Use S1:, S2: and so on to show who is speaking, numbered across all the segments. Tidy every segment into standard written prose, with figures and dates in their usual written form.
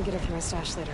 S1: can get up to my stash later.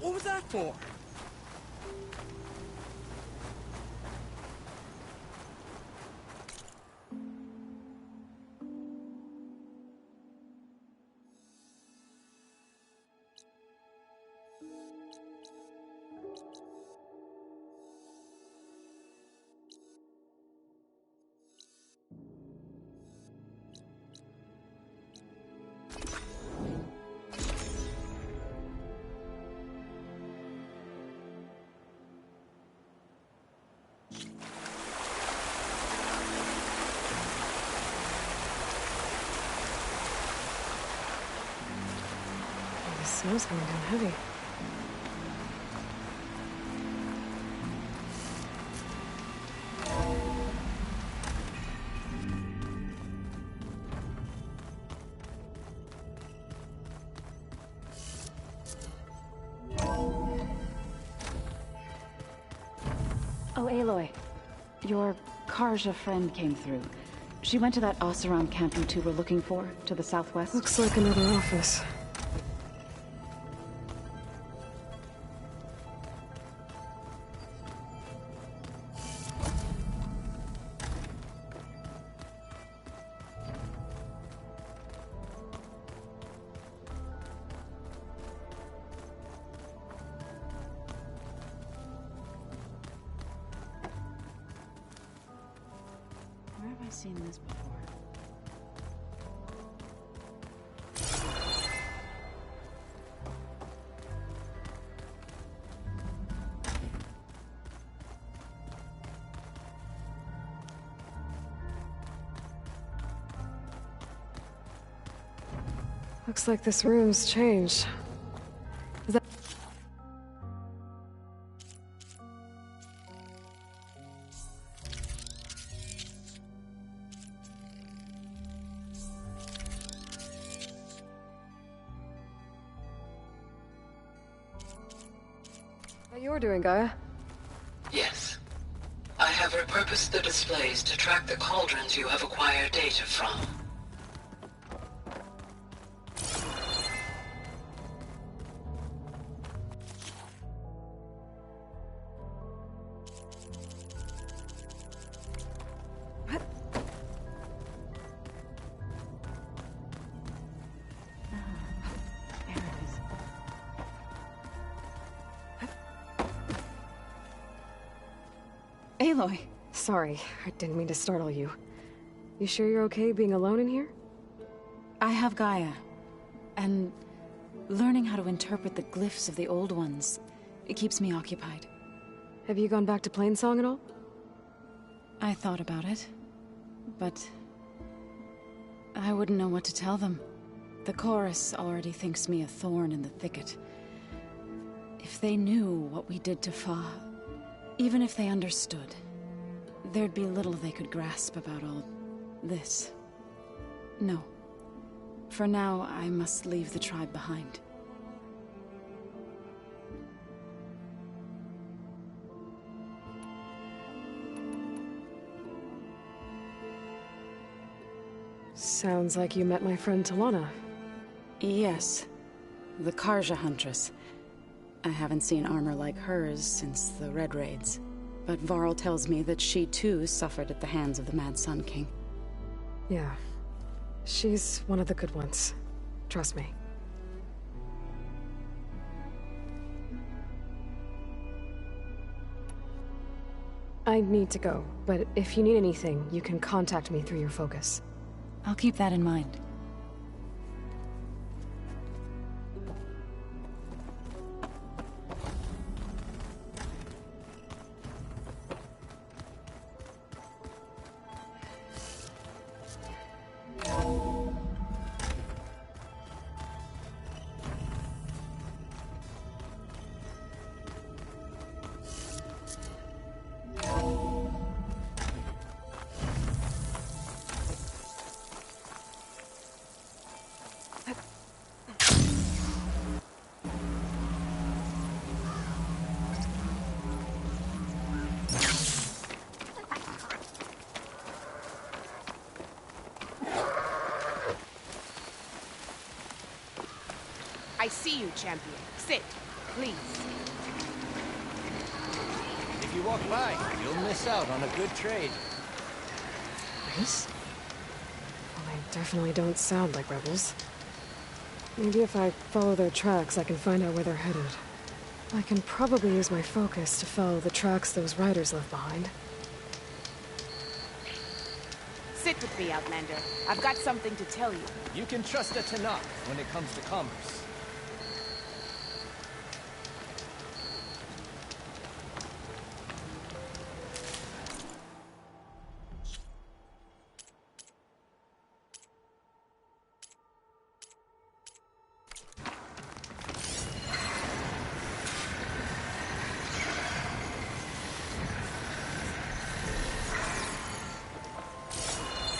S2: What was that for?
S1: The snow's coming down heavy.
S3: Oh, Aloy. Your Karja friend came through. She went to that Oseram camp you two were looking for, to the southwest.
S1: Looks like another office.
S3: Where have I seen this before?
S1: Looks like this room's changed. Is that... How you're doing, Gaia?
S4: Yes. I have repurposed the displays to track the cauldrons you have acquired data from.
S3: Aloy!
S1: Sorry, I didn't mean to startle you. You sure you're okay being alone in here?
S3: I have Gaia, and learning how to interpret the glyphs of the old ones, it keeps me occupied.
S1: Have you gone back to Plainsong at all?
S3: I thought about it, but I wouldn't know what to tell them. The chorus already thinks me a thorn in the thicket. If they knew what we did to Fa, even if they understood, there'd be little they could grasp about all this. No. For now, I must leave the tribe behind.
S1: Sounds like you met my friend Talana.
S3: Yes. The Karja Huntress. I haven't seen armor like hers since the Red Raids. But Varl tells me that she too suffered at the hands of the Mad Sun King.
S1: Yeah. She's one of the good ones. Trust me. I need to go, but if you need anything, you can contact me through your focus.
S3: I'll keep that in mind.
S2: I see you, champion. Sit, please.
S5: If you walk by, you'll miss out on a good trade.
S1: Nice? Well, they definitely don't sound like rebels. Maybe if I follow their tracks, I can find out where they're headed. I can probably use my focus to follow the tracks those riders left behind.
S2: Sit with me, Outlander. I've got something to tell you.
S5: You can trust a Tanakh when it comes to commerce.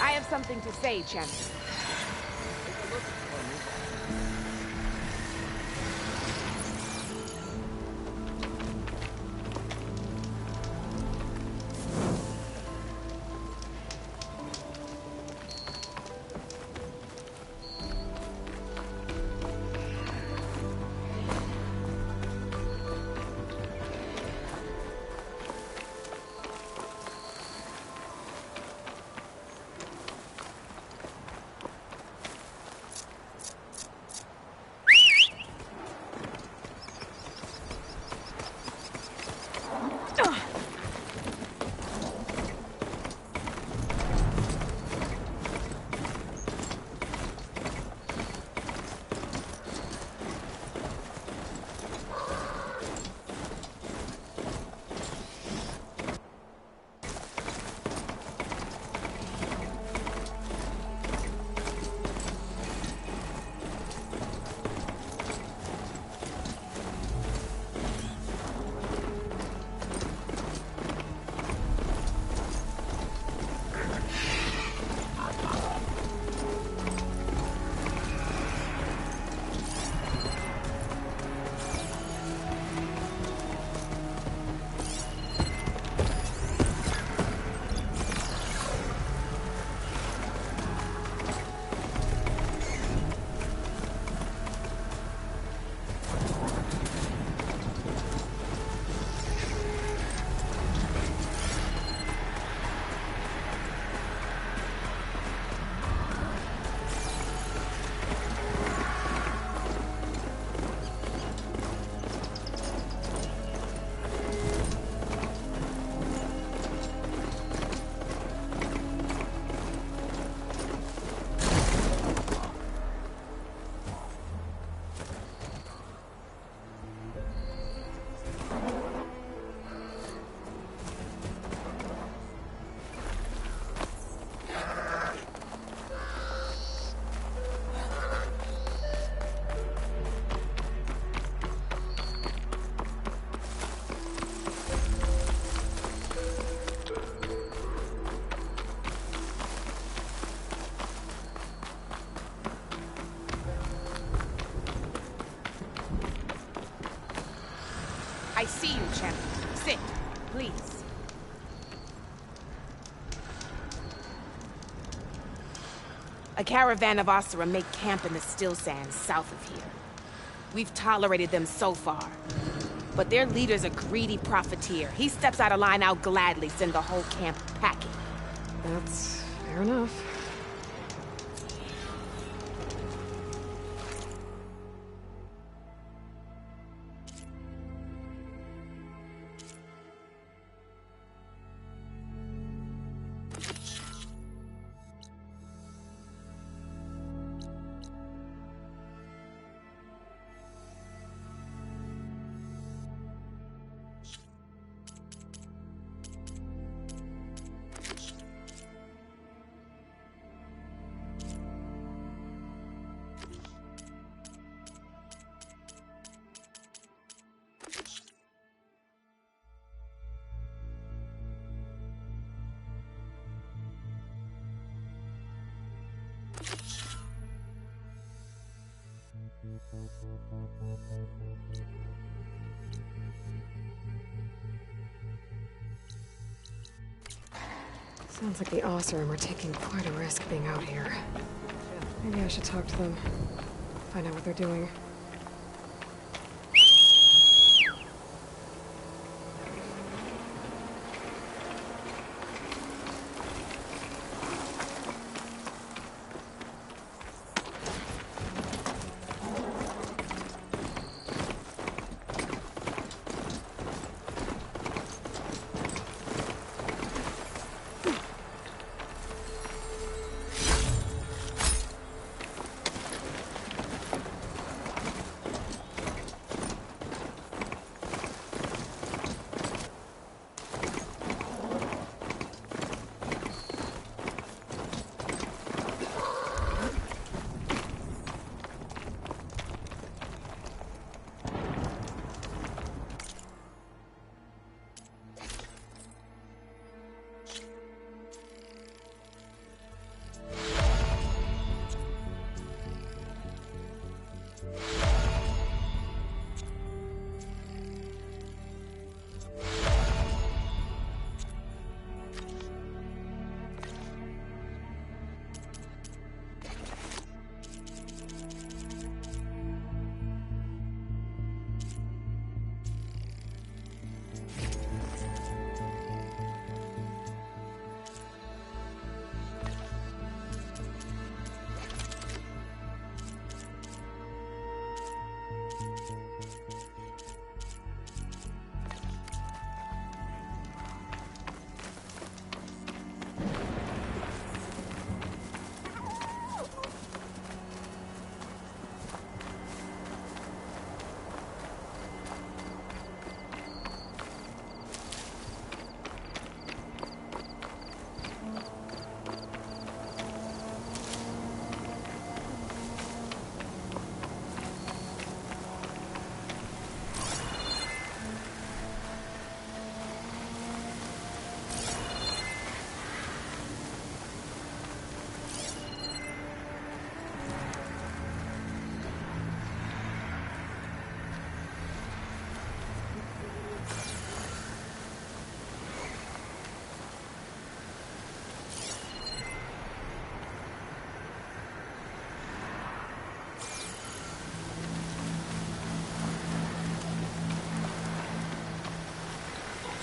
S2: I have something to say, champion. see you, champion. Sit, please. A caravan of Osira make camp in the still sands south of here. We've tolerated them so far. But their leader's a greedy profiteer. He steps out of line, I'll gladly send the whole camp packing.
S1: That's fair enough. Sounds like the Osram are taking quite a risk being out here. Maybe I should talk to them. Find out what they're doing.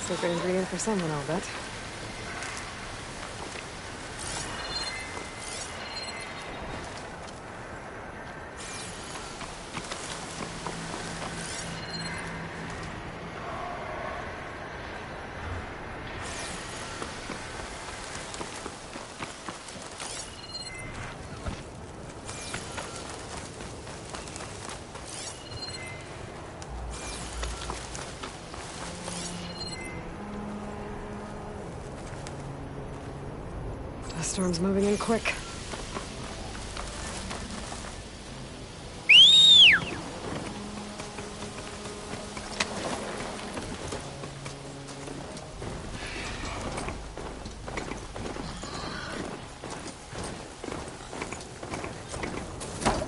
S1: Secret ingredient for someone, I'll bet. The storm's moving in quick.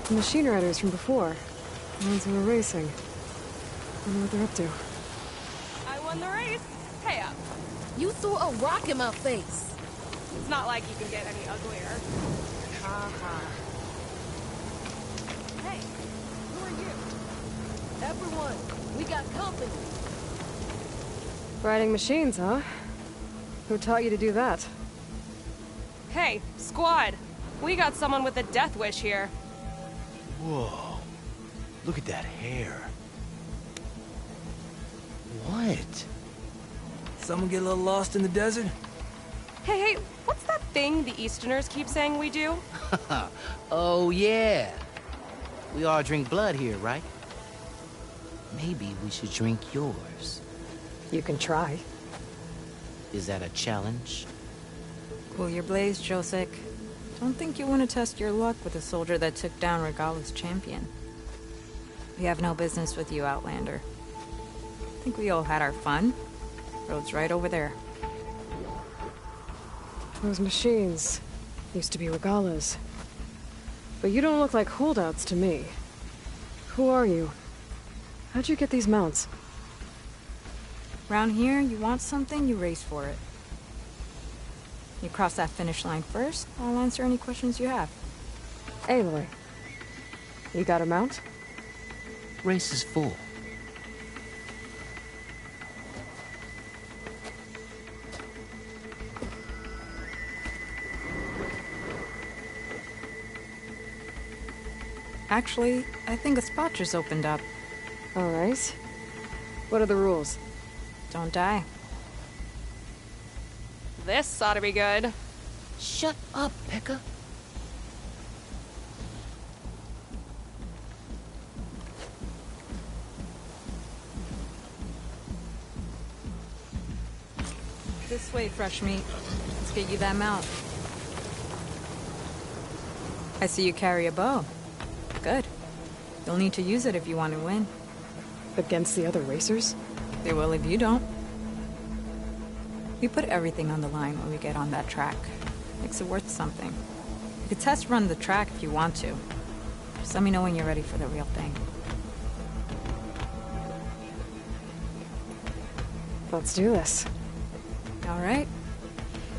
S1: The machine riders from before. The ones who were racing. I wonder what they're up to.
S6: won the race. Pay up.
S7: You threw a rock in my face.
S6: It's not like you can get any uglier.
S7: Ha. Hey, who are you? Everyone, we got company.
S1: Riding machines, huh? Who taught you to do that?
S6: Hey, squad. We got someone with a death wish here.
S5: Whoa. Look at that hair. What?
S8: Someone get a little lost in the desert?
S6: Hey, what's that thing the Easterners keep saying we do?
S9: Oh, yeah. We all drink blood here, right? Maybe we should drink yours.
S1: You can try.
S9: Is that a challenge?
S10: Cool your blaze, Josek. Don't think you want to test your luck with a soldier that took down Regala's champion. We have no business with you, Outlander. I think we all had our fun. Road's right over there.
S1: Those machines used to be Regalas. But you don't look like holdouts to me. Who are you? How'd you get these mounts?
S10: Round here, you want something, you race for it. You cross that finish line first, I'll answer any questions you have.
S1: Aloy, you got a mount?
S9: Race is full.
S10: Actually, I think a spot just opened up.
S1: All right. What are the rules?
S10: Don't die.
S6: This ought to be good.
S9: Shut up, Pekka.
S10: This way, fresh meat. Let's get you that mount. I see you carry a bow. Good. You'll need to use it if you want to win.
S1: Against the other racers?
S10: They will if you don't. We put everything on the line when we get on that track. Makes it worth something. You could test run the track if you want to. Just let me know when you're ready for the real thing.
S1: Let's do this.
S10: All right.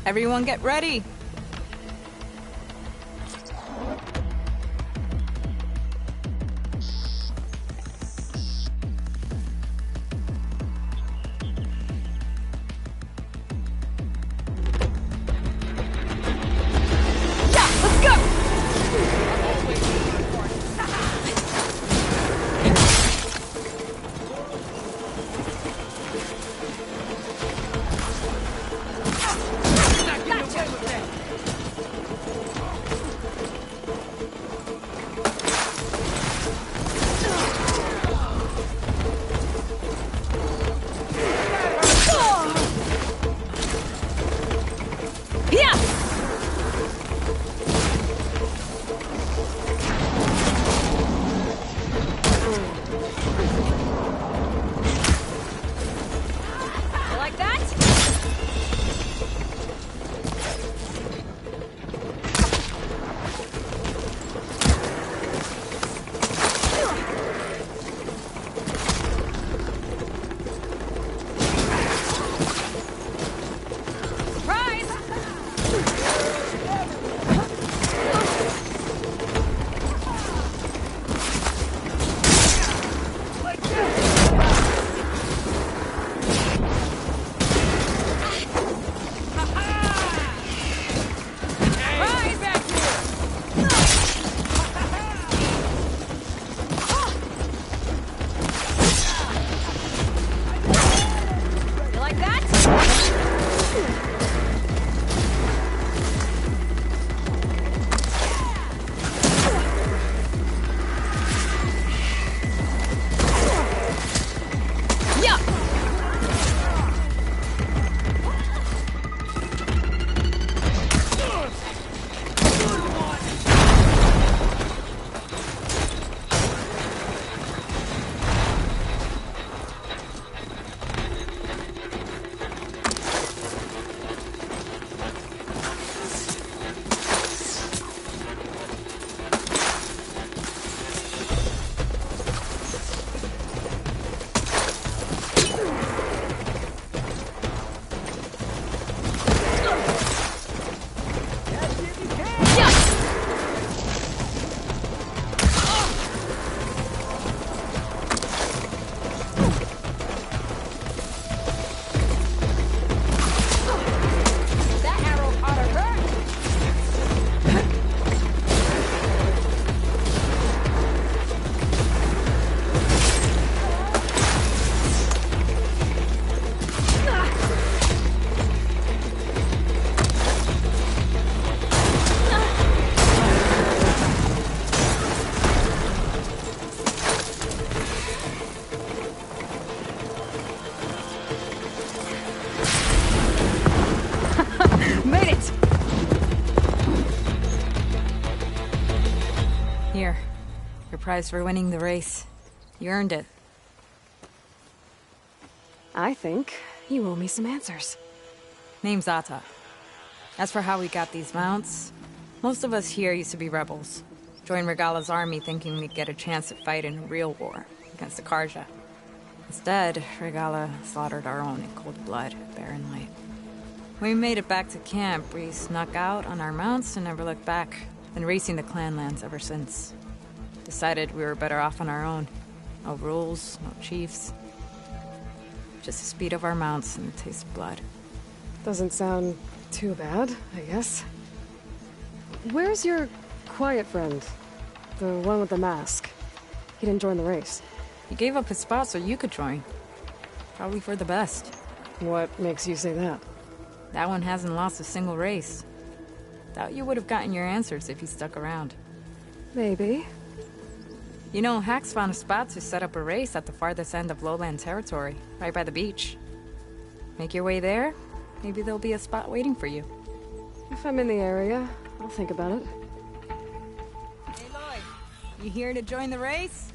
S10: Everyone get ready. prize for winning the race. You earned it.
S1: I think you owe me some answers.
S10: Name's Atta. As for how we got these mounts, most of us here used to be rebels. Joined Regala's army thinking we'd get a chance to fight in a real war against the Karja. Instead, Regala slaughtered our own in cold blood at Barren Light. When we made it back to camp, we snuck out on our mounts and never looked back. Been racing the clan lands ever since. Decided we were better off on our own. No rules, no chiefs. Just the speed of our mounts and the taste of blood.
S1: Doesn't sound too bad, I guess. Where's your quiet friend? The one with the mask. He didn't join the race.
S10: He gave up his spot so you could join. Probably for the best.
S1: What makes you say that?
S10: That one hasn't lost a single race. Doubt you would have gotten your answers if he stuck around.
S1: Maybe.
S10: You know, Hax found a spot to set up a race at the farthest end of lowland territory, right by the beach. Make your way there, maybe there'll be a spot waiting for you.
S1: If I'm in the area, I'll think about it.
S10: Aloy, you here to join the race?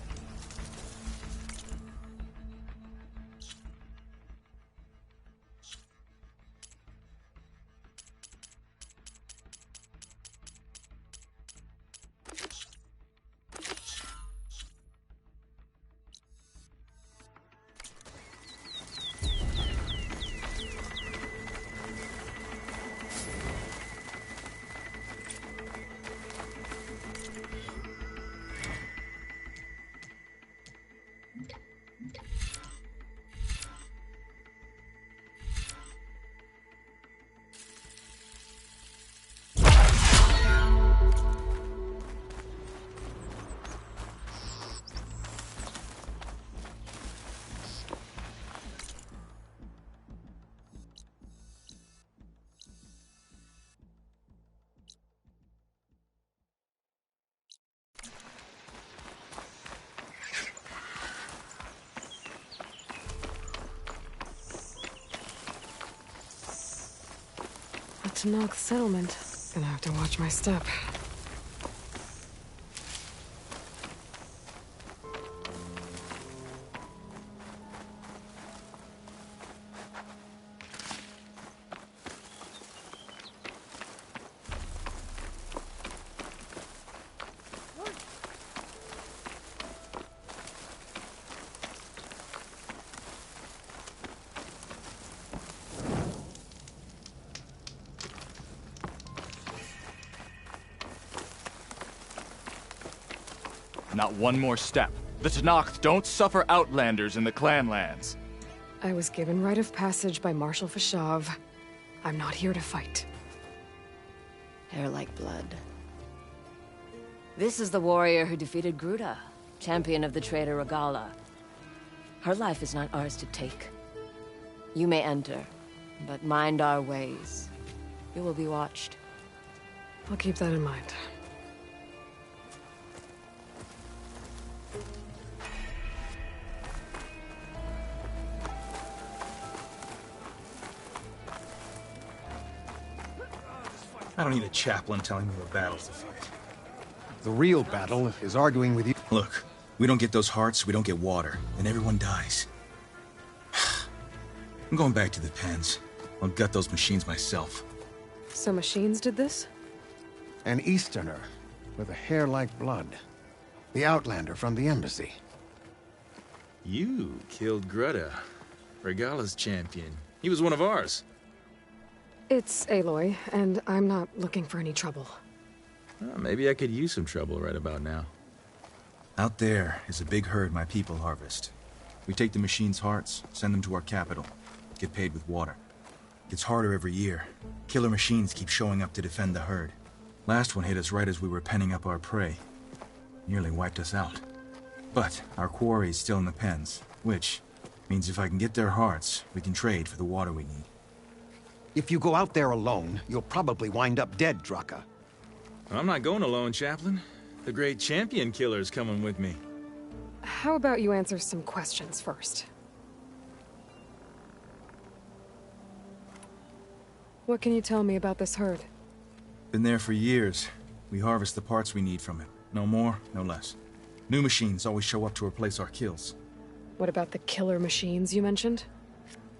S1: To knock settlement. Gonna have to watch my step.
S11: Not one more step. The Tenakth don't suffer outlanders in the clanlands.
S1: I was given rite of passage by Marshal Fashav. I'm not here to fight.
S7: Hair like blood. This is the warrior who defeated Gruta, champion of the traitor Regala. Her life is not ours to take. You may enter, but mind our ways. You will be watched.
S1: I'll keep that in mind.
S12: I don't need a chaplain telling me what battles to fight.
S13: The real battle is arguing with you.
S12: Look, we don't get those hearts, we don't get water, and everyone dies. I'm going back to the pens. I'll gut those machines myself.
S1: So machines did this?
S13: An Easterner with a hair like blood. The Outlander from the embassy.
S5: You killed Greta, Regala's champion. He was one of ours.
S1: It's Aloy, and I'm not looking for any trouble.
S5: Well, maybe I could use some trouble right about now.
S12: Out there is a big herd my people harvest. We take the machines' hearts, send them to our capital, get paid with water. Gets harder every year. Killer machines keep showing up to defend the herd. Last one hit us right as we were penning up our prey. Nearly wiped us out. But our quarry is still in the pens, which means if I can get their hearts, we can trade for the water we need.
S13: If you go out there alone, you'll probably wind up dead, Draka.
S5: I'm not going alone, Chaplain. The great champion killer's coming with me.
S1: How about you answer some questions first? What can you tell me about this herd?
S12: Been there for years. We harvest the parts we need from it. No more, no less. New machines always show up to replace our kills.
S1: What about the killer machines you mentioned?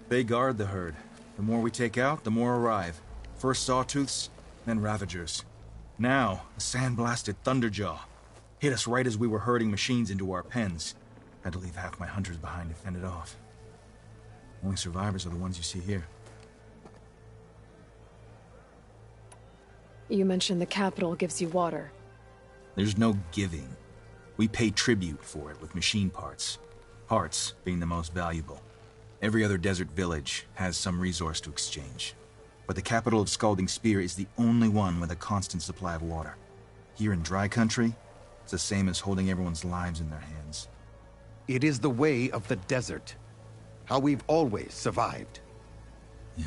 S12: They guard the herd. The more we take out, the more arrive. First sawtooths, then ravagers. Now, a sandblasted thunderjaw. Hit us right as we were herding machines into our pens. Had to leave half my hunters behind to fend it off. Only survivors are the ones you see here.
S1: You mentioned the capital gives you water.
S12: There's no giving. We pay tribute for it with machine parts. Parts being the most valuable. Every other desert village has some resource to exchange. But the capital of Scalding Spear is the only one with a constant supply of water. Here in dry country, it's the same as holding everyone's lives in their hands.
S13: It is the way of the desert. How we've always survived.
S12: Yeah.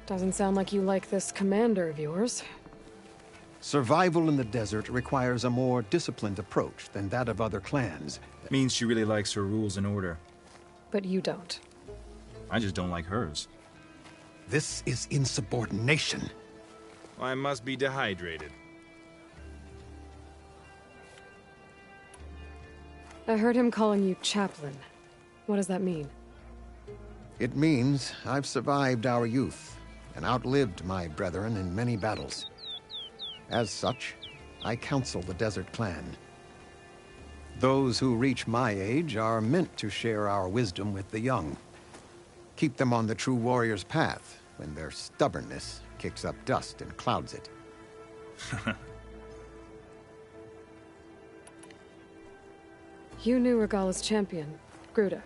S1: Doesn't sound like you like this commander of yours.
S13: Survival in the desert requires a more disciplined approach than that of other clans.
S12: Means she really likes her rules and order.
S1: But you don't.
S12: I just don't like hers.
S13: This is insubordination.
S5: I must be dehydrated.
S1: I heard him calling you chaplain. What does that mean?
S13: It means I've survived our youth and outlived my brethren in many battles. As such, I counsel the Desert Clan. Those who reach my age are meant to share our wisdom with the young. Keep them on the true warrior's path when their stubbornness kicks up dust and clouds it.
S1: You knew Regala's champion, Gruda.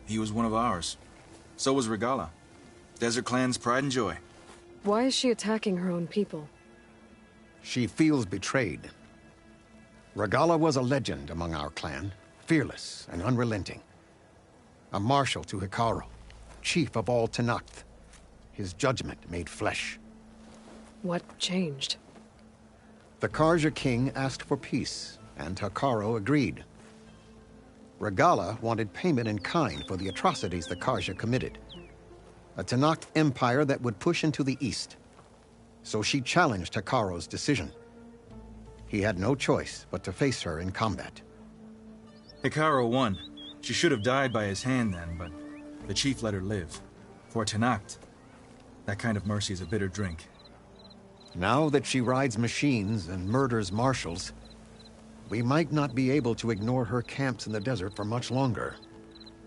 S12: He was one of ours. So was Regala. Desert Clan's pride and joy.
S1: Why is she attacking her own people?
S13: She feels betrayed. Regala was a legend among our clan, fearless and unrelenting. A marshal to Hikaru, chief of all Tenakth. His judgment made flesh.
S1: What changed?
S13: The Karja king asked for peace, and Hikaru agreed. Regala wanted payment in kind for the atrocities the Karja committed. A Tenakth empire that would push into the east. So she challenged Hikaru's decision. He had no choice but to face her in combat.
S12: Hikaru won. She should have died by his hand then, but the chief let her live. For Tenakth, that kind of mercy is a bitter drink.
S13: Now that she rides machines and murders marshals, we might not be able to ignore her camps in the desert for much longer.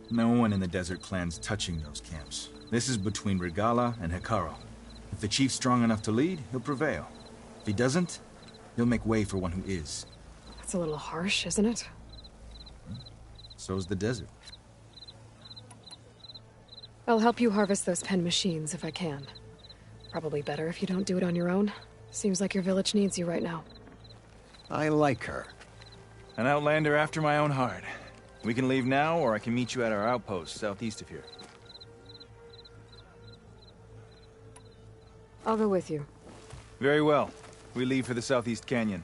S12: No one in the Desert Clan's touching those camps. This is between Regala and Hikaru. If the chief's strong enough to lead, he'll prevail. If he doesn't, he'll make way for one who is.
S1: That's a little harsh, isn't it?
S12: So's the desert.
S1: I'll help you harvest those pen machines if I can. Probably better if you don't do it on your own. Seems like your village needs you right now.
S13: I like her.
S5: An outlander after my own heart. We can leave now, or I can meet you at our outpost southeast of here.
S1: I'll go with you.
S5: Very well. We leave for the Southeast Canyon.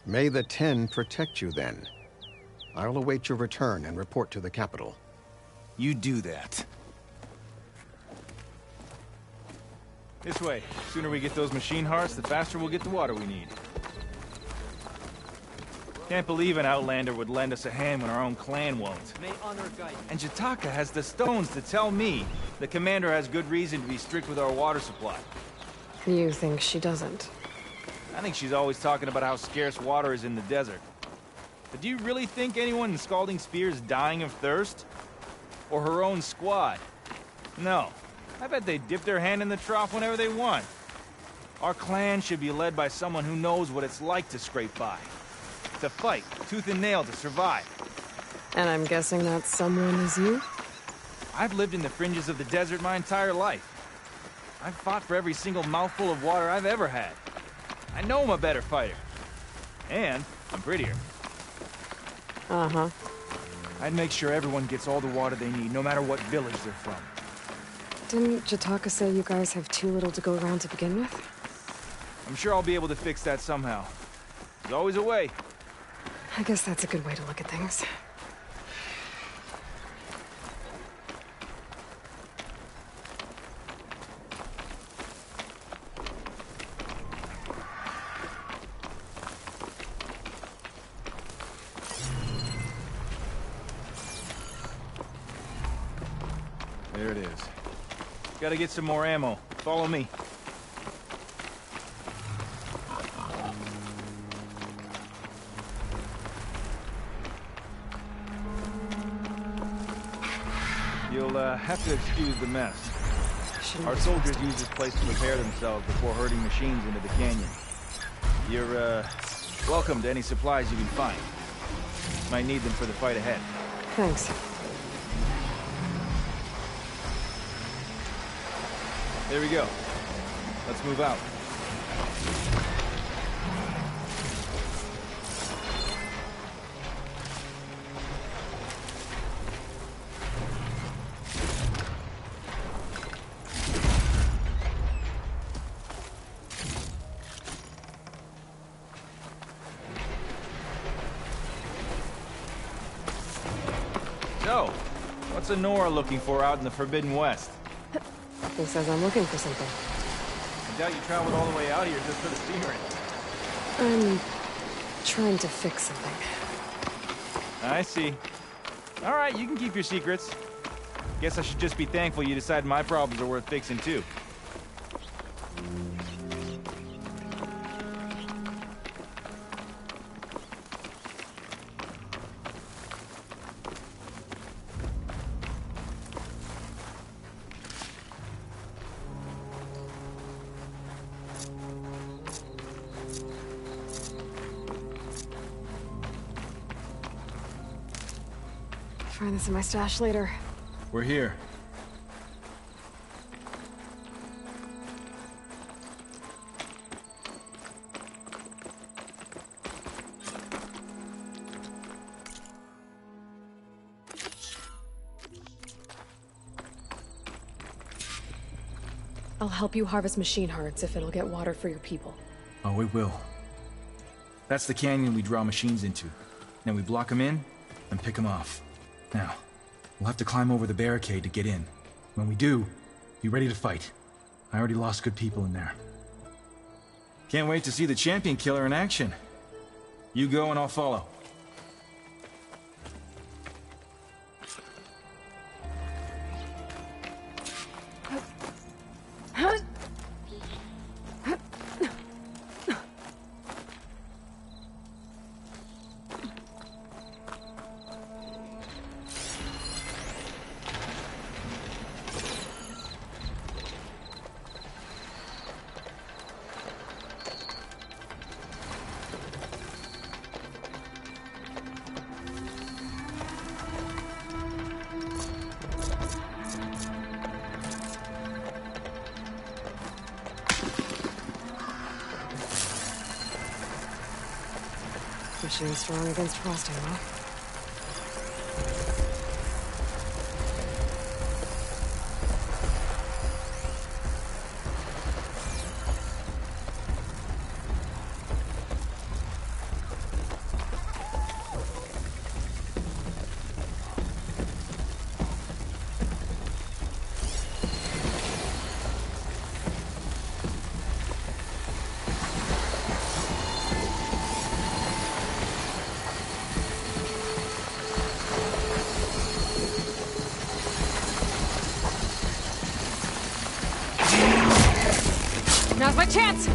S13: May the Ten protect you then. I'll await your return and report to the capital.
S5: You do that. This way. Sooner we get those machine hearts, the faster we'll get the water we need. Can't believe an outlander would lend us a hand when our own clan won't.
S8: May honor guide you.
S5: And Jataka has the stones to tell me the commander has good reason to be strict with our water supply.
S1: You think she doesn't?
S5: I think she's always talking about how scarce water is in the desert. But do you really think anyone in Scalding Spear is dying of thirst? Or her own squad? No. I bet they dip their hand in the trough whenever they want. Our clan should be led by someone who knows what it's like to scrape by. To fight, tooth and nail to survive.
S1: And I'm guessing that someone is you?
S5: I've lived in the fringes of the desert my entire life. I've fought for every single mouthful of water I've ever had. I know I'm a better fighter. And I'm prettier.
S1: Uh-huh.
S5: I'd make sure everyone gets all the water they need, no matter what village they're from.
S1: Didn't Jataka say you guys have too little to go around to begin with?
S5: I'm sure I'll be able to fix that somehow. There's always a way.
S1: I guess that's a good way to look at things.
S5: There it is. Gotta get some more ammo. Follow me. You'll have to excuse the mess. Our soldiers use this place to prepare themselves before herding machines into the canyon. You're, welcome to any supplies you can find. Might need them for the fight ahead.
S1: Thanks.
S5: There we go. Let's move out. So, what's Nora looking for out in the Forbidden West?
S1: Who says I'm looking for something?
S5: I doubt you traveled all the way out here just for the scenery.
S1: I'm trying to fix something.
S5: I see. All right, you can keep your secrets. Guess I should just be thankful you decided my problems are worth fixing too.
S1: Find this in my stash later.
S12: We're here.
S1: I'll help you harvest machine hearts if it'll get water for your people.
S12: Oh, it will. That's the canyon we draw machines into. Then we block them in and pick them off. Now, we'll have to climb over the barricade to get in. When we do, be ready to fight. I already lost good people in there. Can't wait to see the champion killer in action. You go and I'll follow.
S1: Machine's strong against frosting, huh? Now's my chance!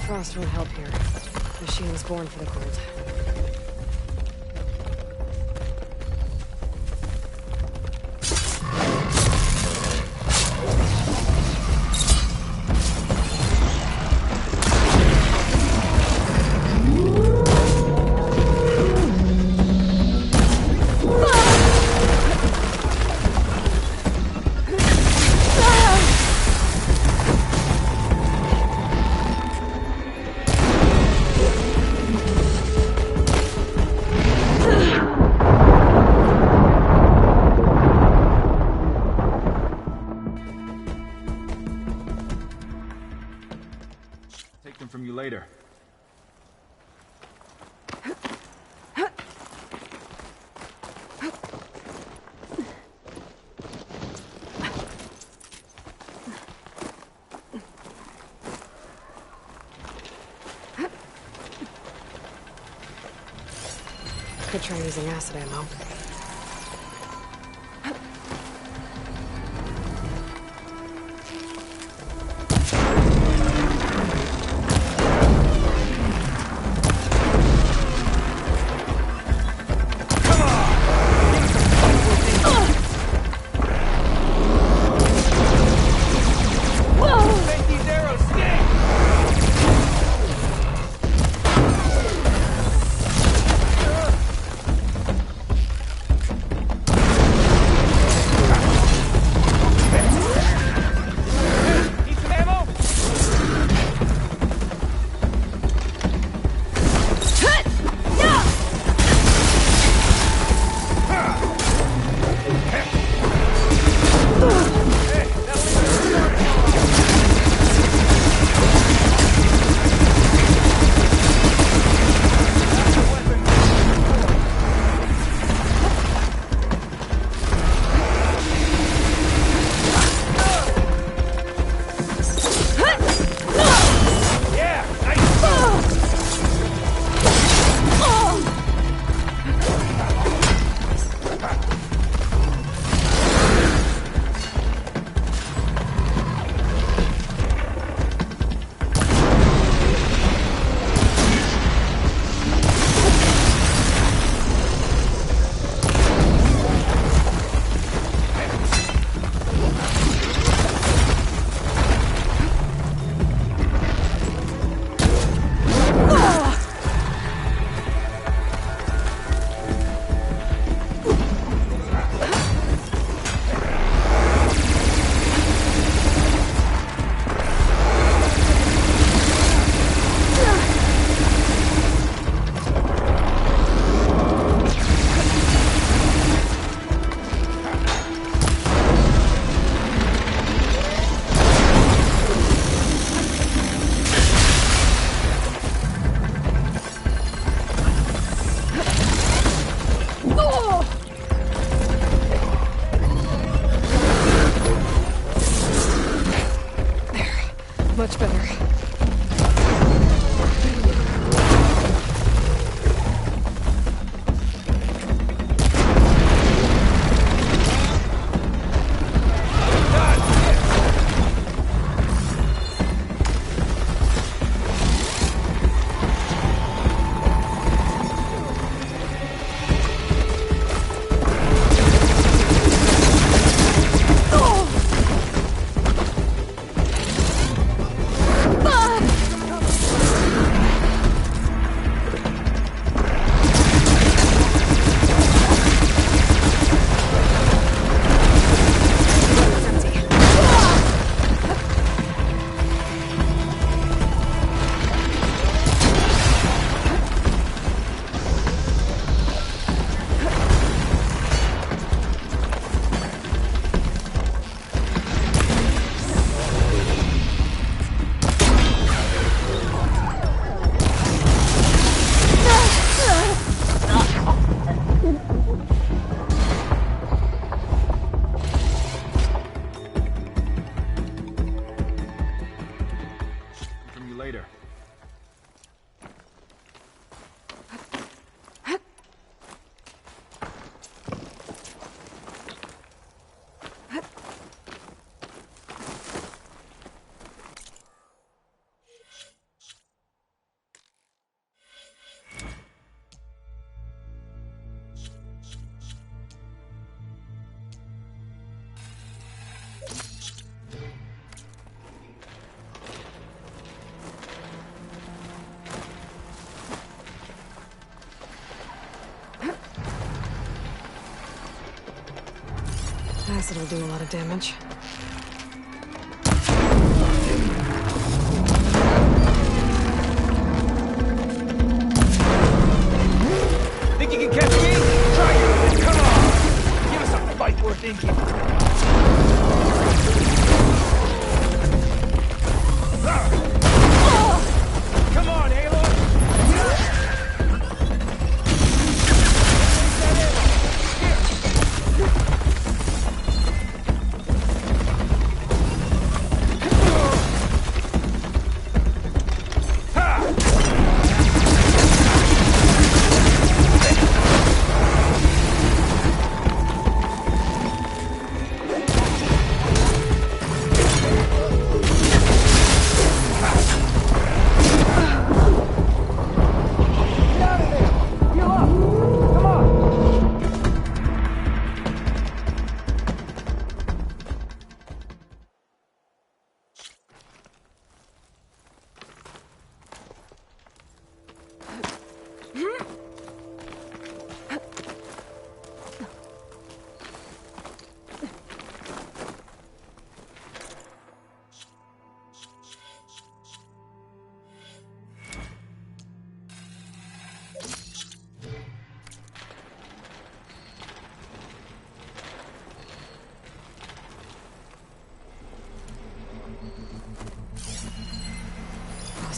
S1: Frost won't help here. Machine was born for the cold.
S12: Take them from you later.
S1: Could try using acid ammo.
S5: Make these arrows stick!
S1: Acid will do a lot of damage.
S5: Think you can catch me? Try it! Come on! Give us a fight worth thinking. Come on, Halo!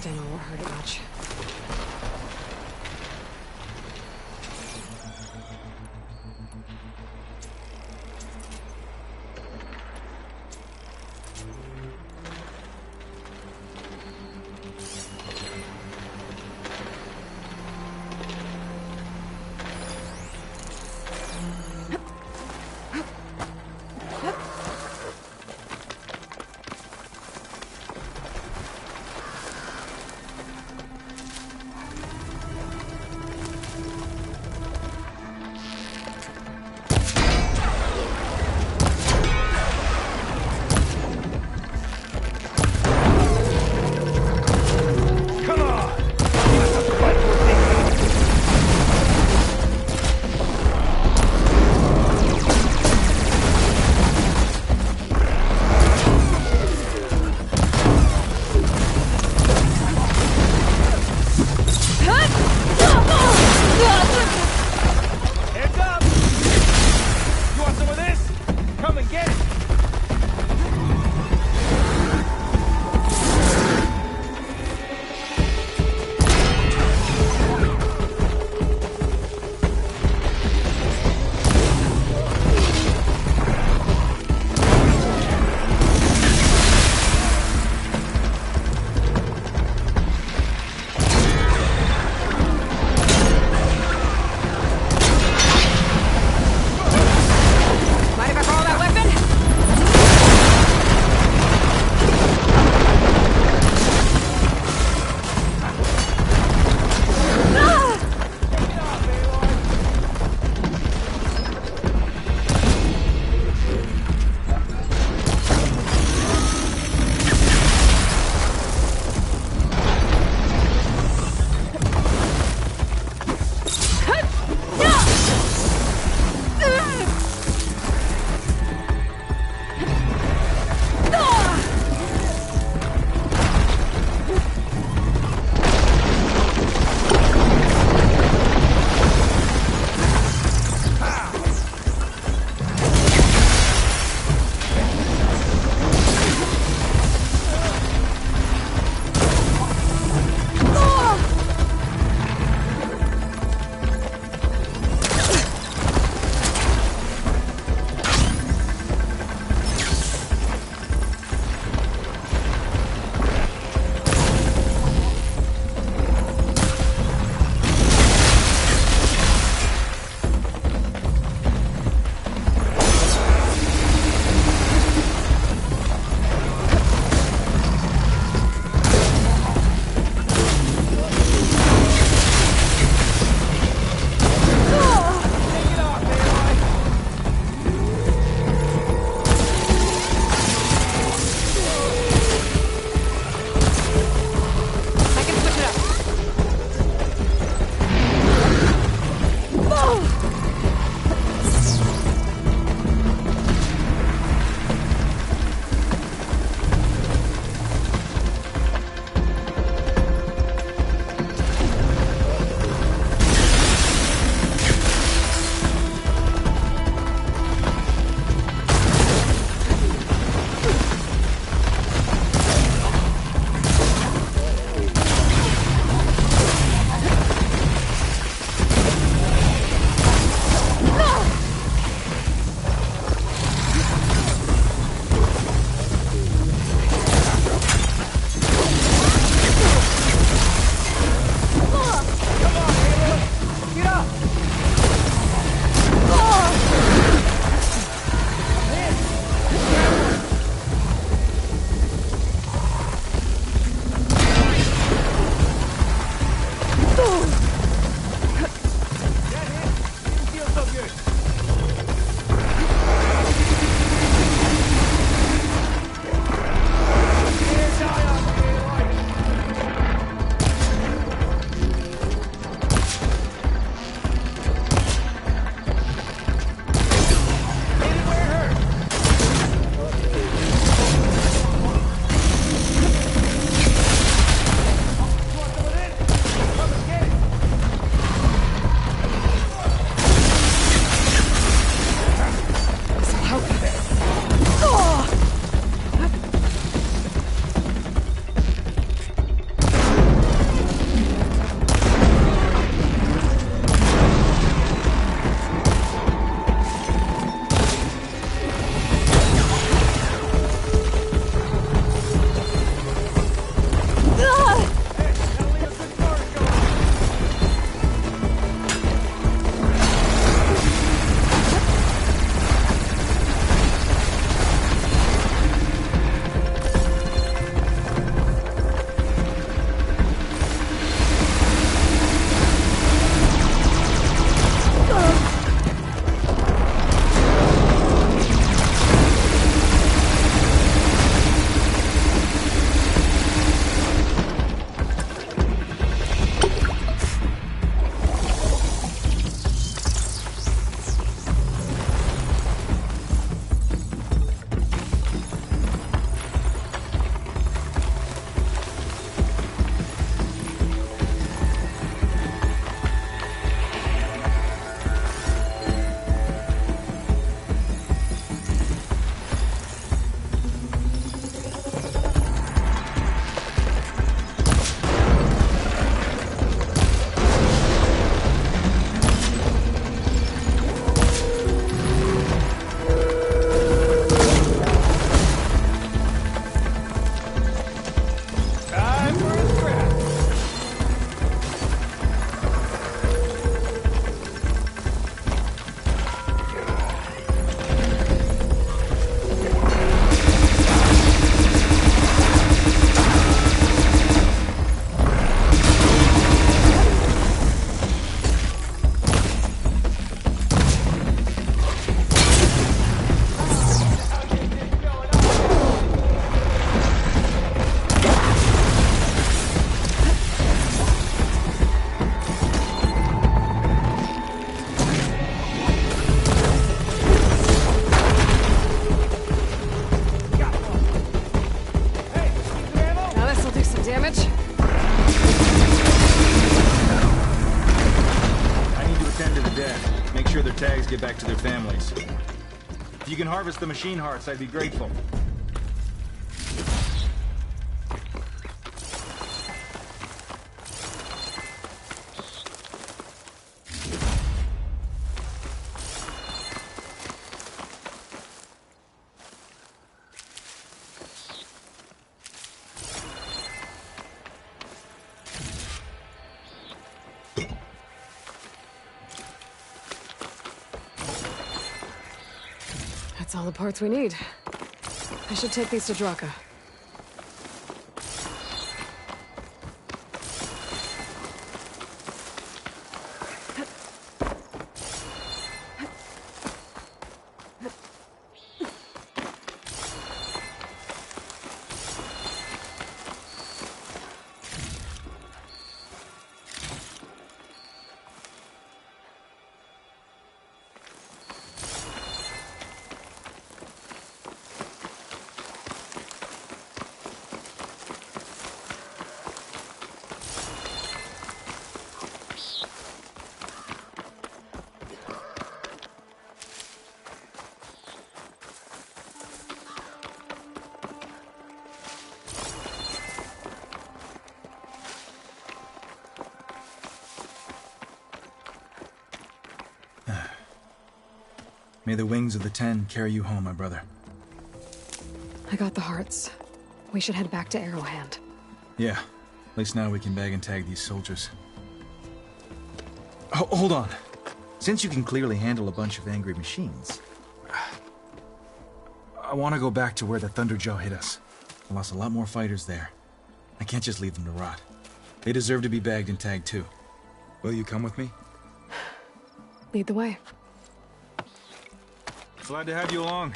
S1: I know won't hurt it much.
S12: get back to their families. If you can harvest the machine hearts, I'd be grateful.
S1: That's all the parts we need. I should take these to Draka.
S12: May the wings of the Ten carry you home, my brother.
S1: I got the hearts. We should head back to Arrowhand.
S12: Yeah. At least now we can bag and tag these soldiers. Oh, hold on. Since you can clearly handle a bunch of angry machines, I want to go back to where the Thunderjaw hit us. I lost a lot more fighters there. I can't just leave them to rot. They deserve to be bagged and tagged too. Will you come with me?
S1: Lead the way.
S12: Glad to have you along.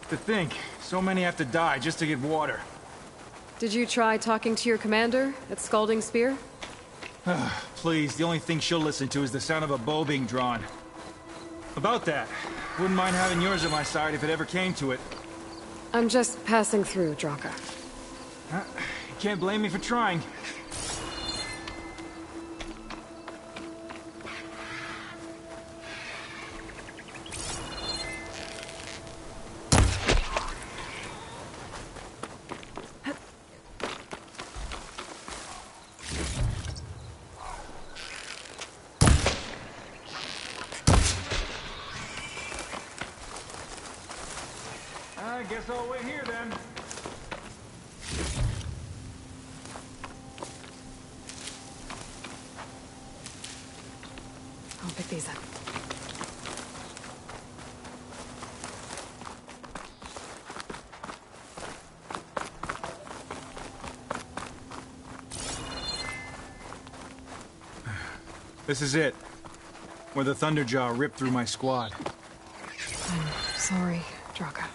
S12: To think, so many have to die just to get water.
S1: Did you try talking to your commander at Scalding Spear?
S12: Please, the only thing she'll listen to is the sound of a bow being drawn. About that, wouldn't mind having yours at my side if it ever came to it.
S1: I'm just passing through, Draka.
S12: You can't blame me for trying. I guess I'll wait here then.
S1: I'll pick these up.
S12: This is it. Where the Thunderjaw ripped through my squad.
S1: I'm sorry, Draka.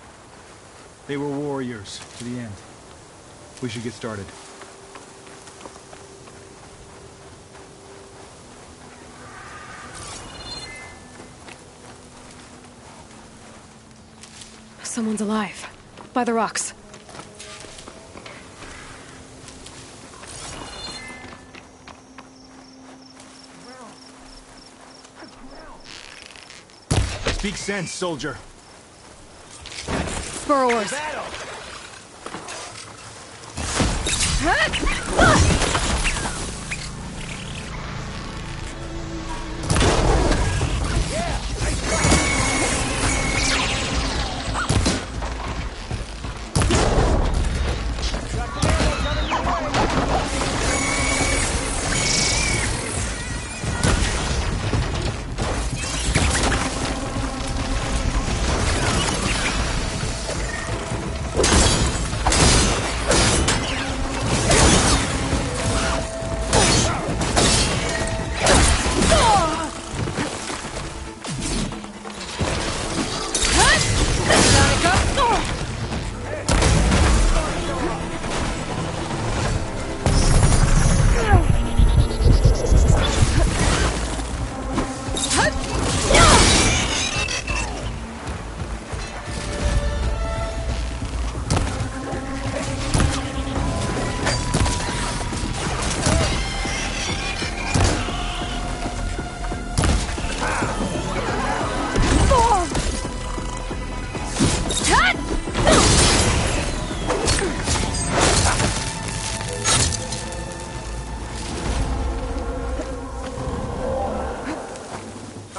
S12: They were warriors to the end. We should get started.
S1: Someone's alive. By the rocks.
S12: Speak sense, soldier.
S1: Burrowers.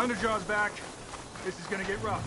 S14: Thunderjaw's back. This is gonna get rough.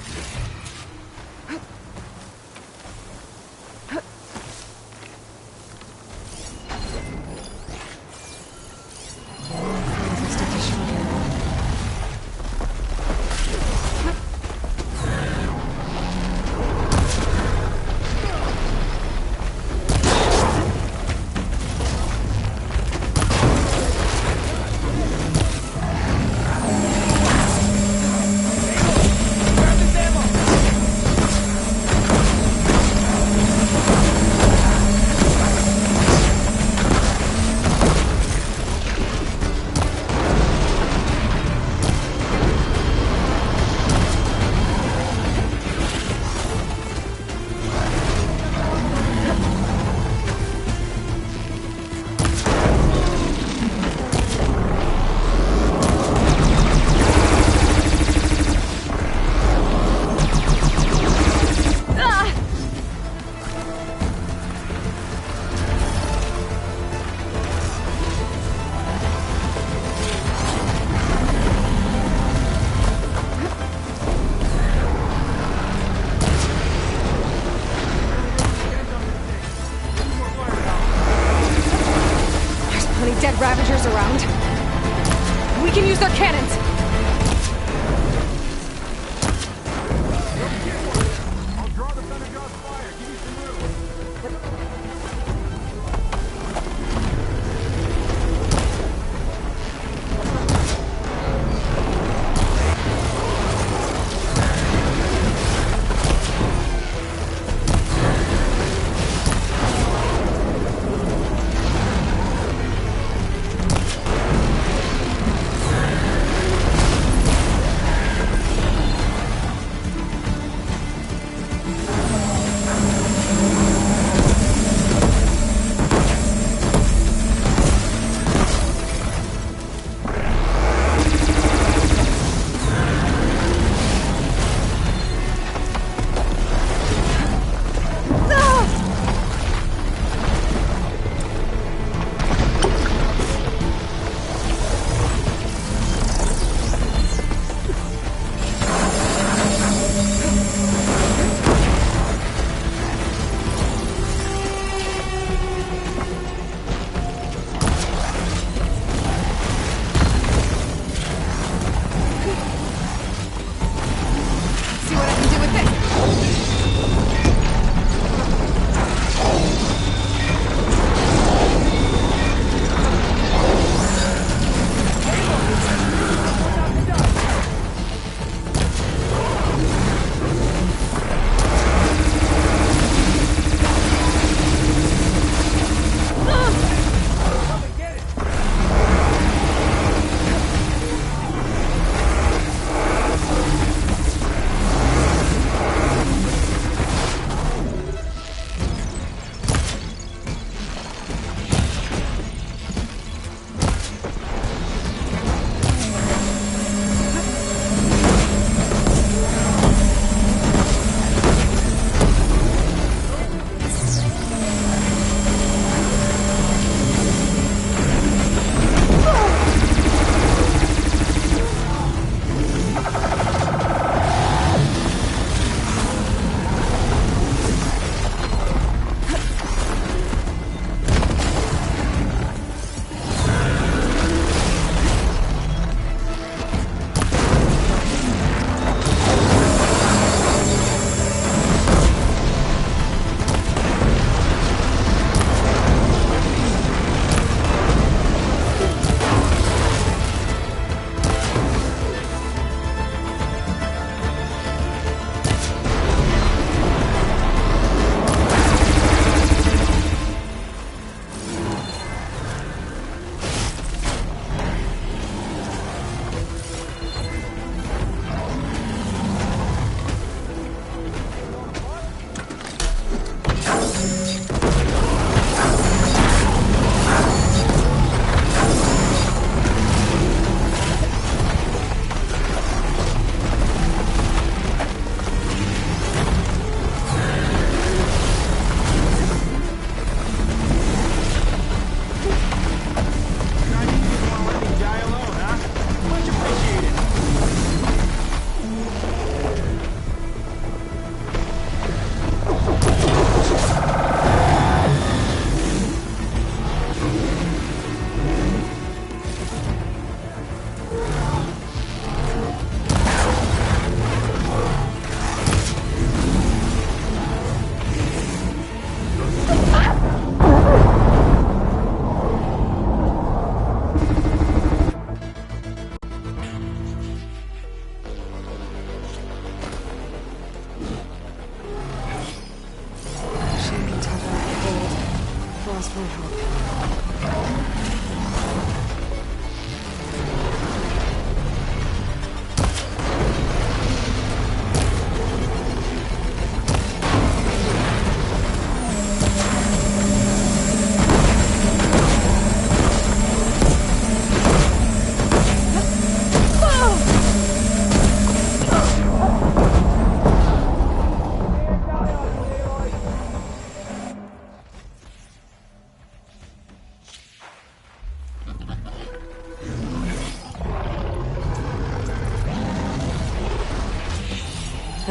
S1: Dead Ravagers around. We can use their cannons!
S14: I'll draw the Thunderjaw's fire. Give me some room.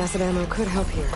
S1: Acid ammo could help here.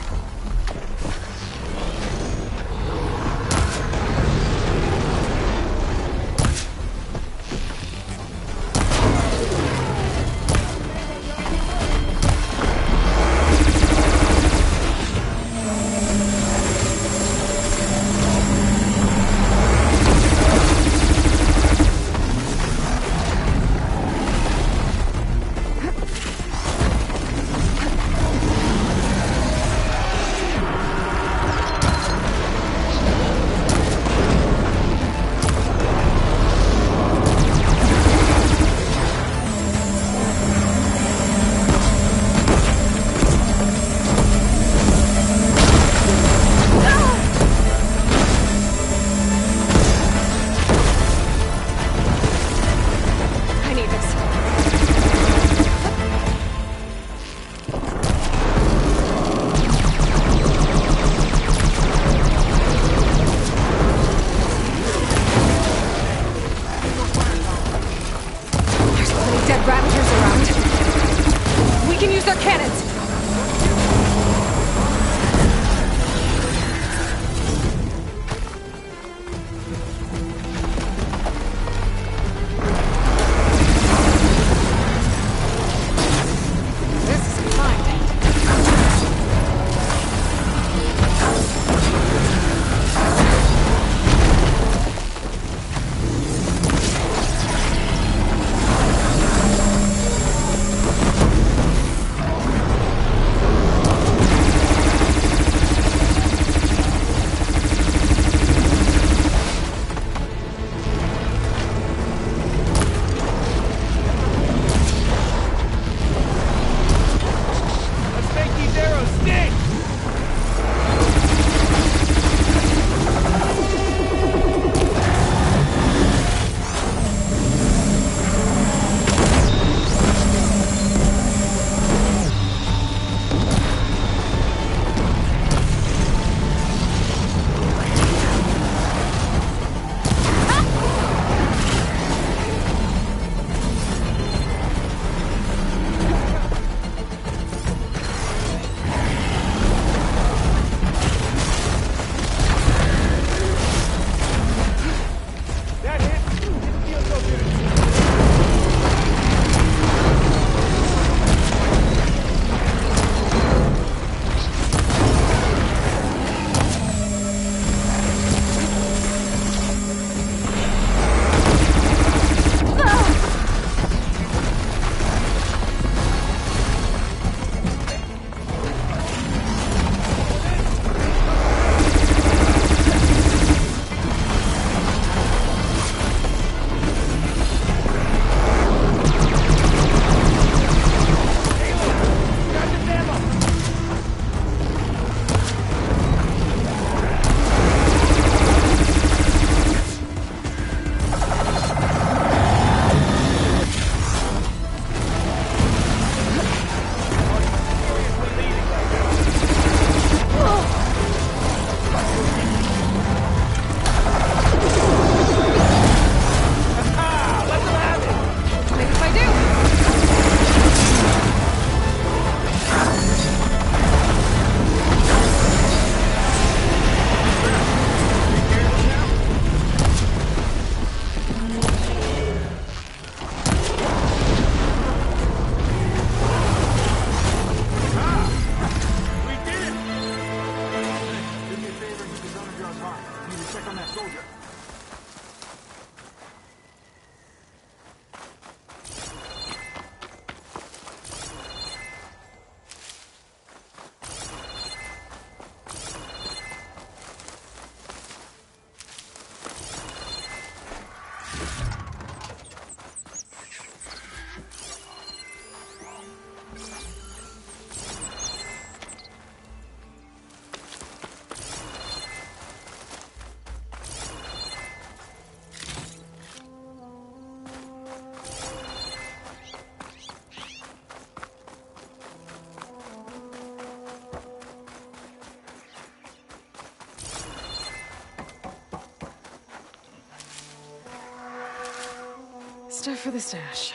S1: stuff for the stash.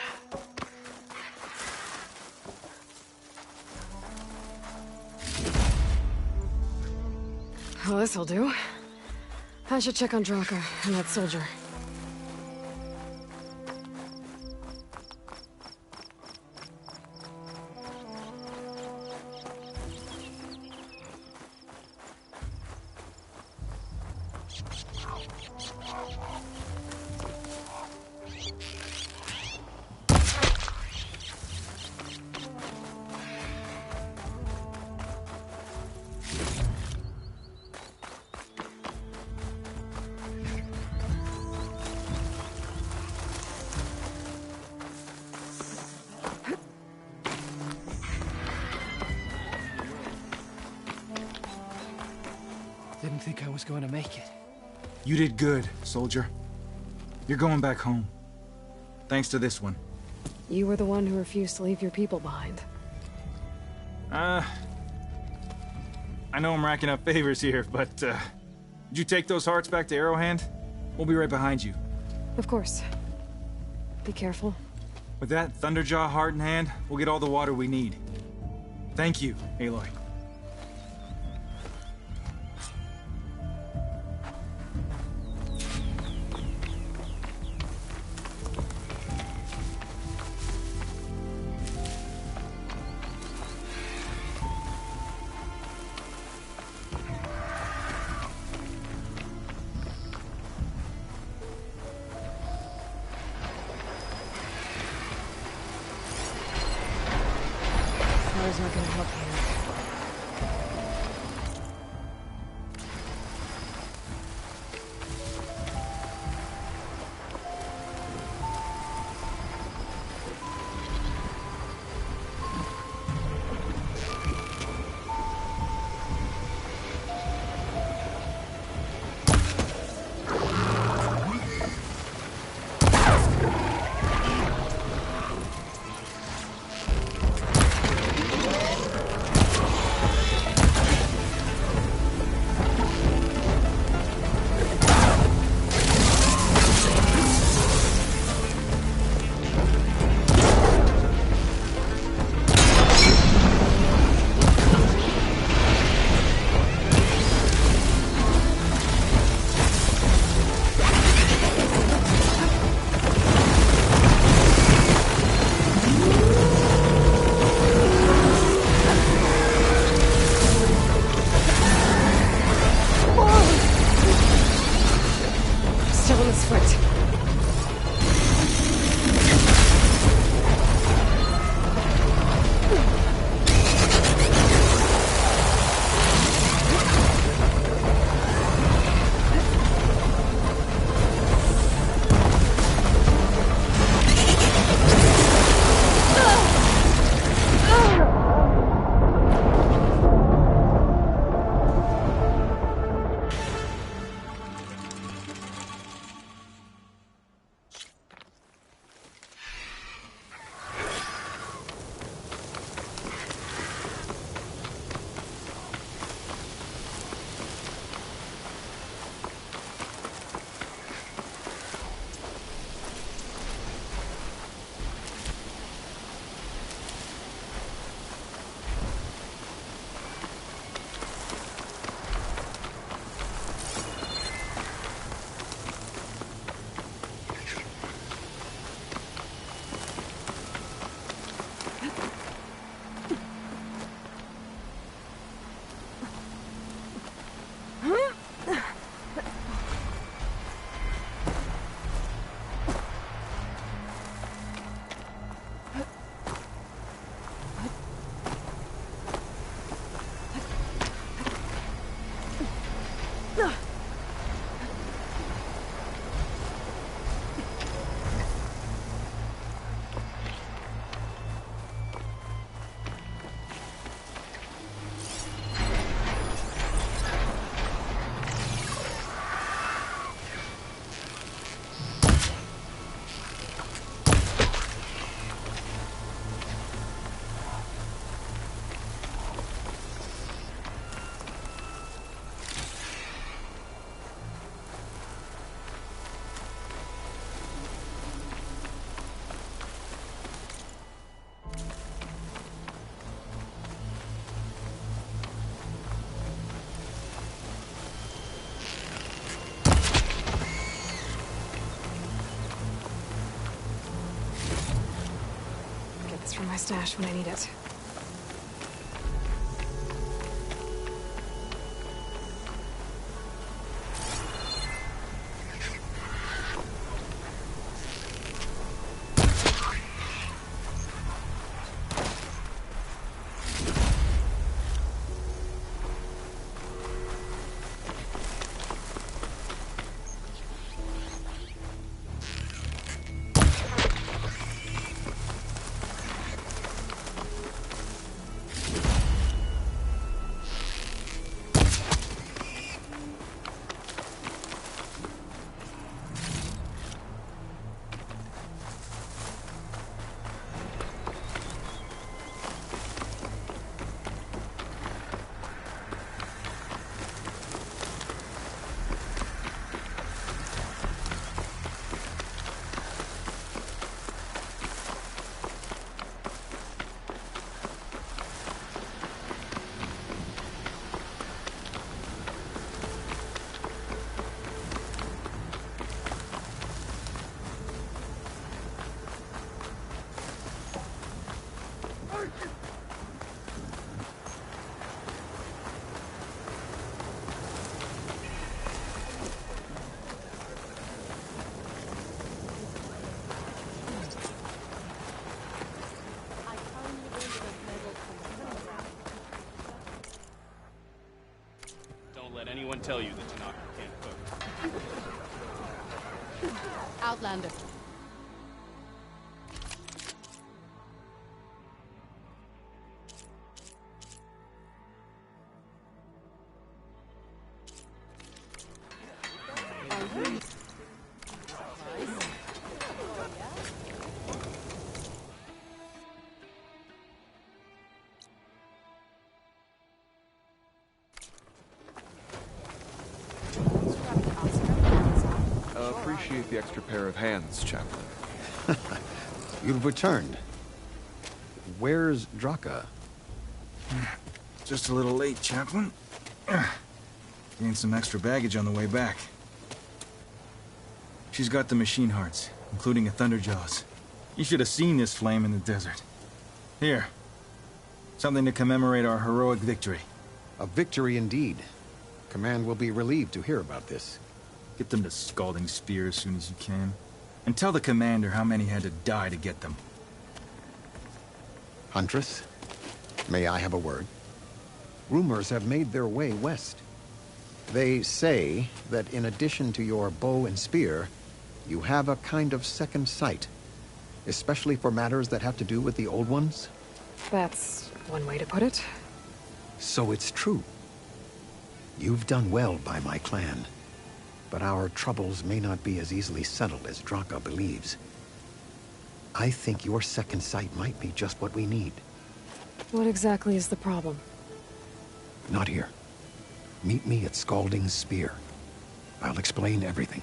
S1: Well, this'll do. I should check on Draka and that soldier.
S8: Didn't think I was going to make it.
S12: You did good, soldier. You're going back home. Thanks to this one.
S1: You were the one who refused to leave your people behind.
S12: I know I'm racking up favors here, but, did you take those hearts back to Arrowhand? We'll be right behind you.
S1: Of course. Be careful.
S12: With that Thunderjaw heart in hand, we'll get all the water we need. Thank you, Aloy.
S1: Car's not gonna help here. Still on his foot. for my stash when I need it.
S15: Don't let anyone tell you that Tanaka can't cook.
S3: Outlander.
S16: Appreciate the extra pair of hands, Chaplain.
S13: You've returned. Where's Draka?
S12: Just a little late, Chaplain. Gained some extra baggage on the way back. She's got the machine hearts, including a Thunderjaws. You should have seen this flame in the desert. Here. Something to commemorate our heroic victory.
S13: A victory indeed. Command will be relieved to hear about this.
S12: Get them to Scalding Spear as soon as you can. And tell the commander how many had to die to get them.
S13: Huntress, may I have a word? Rumors have made their way west. They say that in addition to your bow and spear, you have a kind of second sight, especially for matters that have to do with the old ones.
S1: That's one way to put it.
S13: So it's true. You've done well by my clan. But our troubles may not be as easily settled as Draka believes. I think your second sight might be just what we need.
S1: What exactly is the problem?
S13: Not here. Meet me at Scalding Spear. I'll explain everything.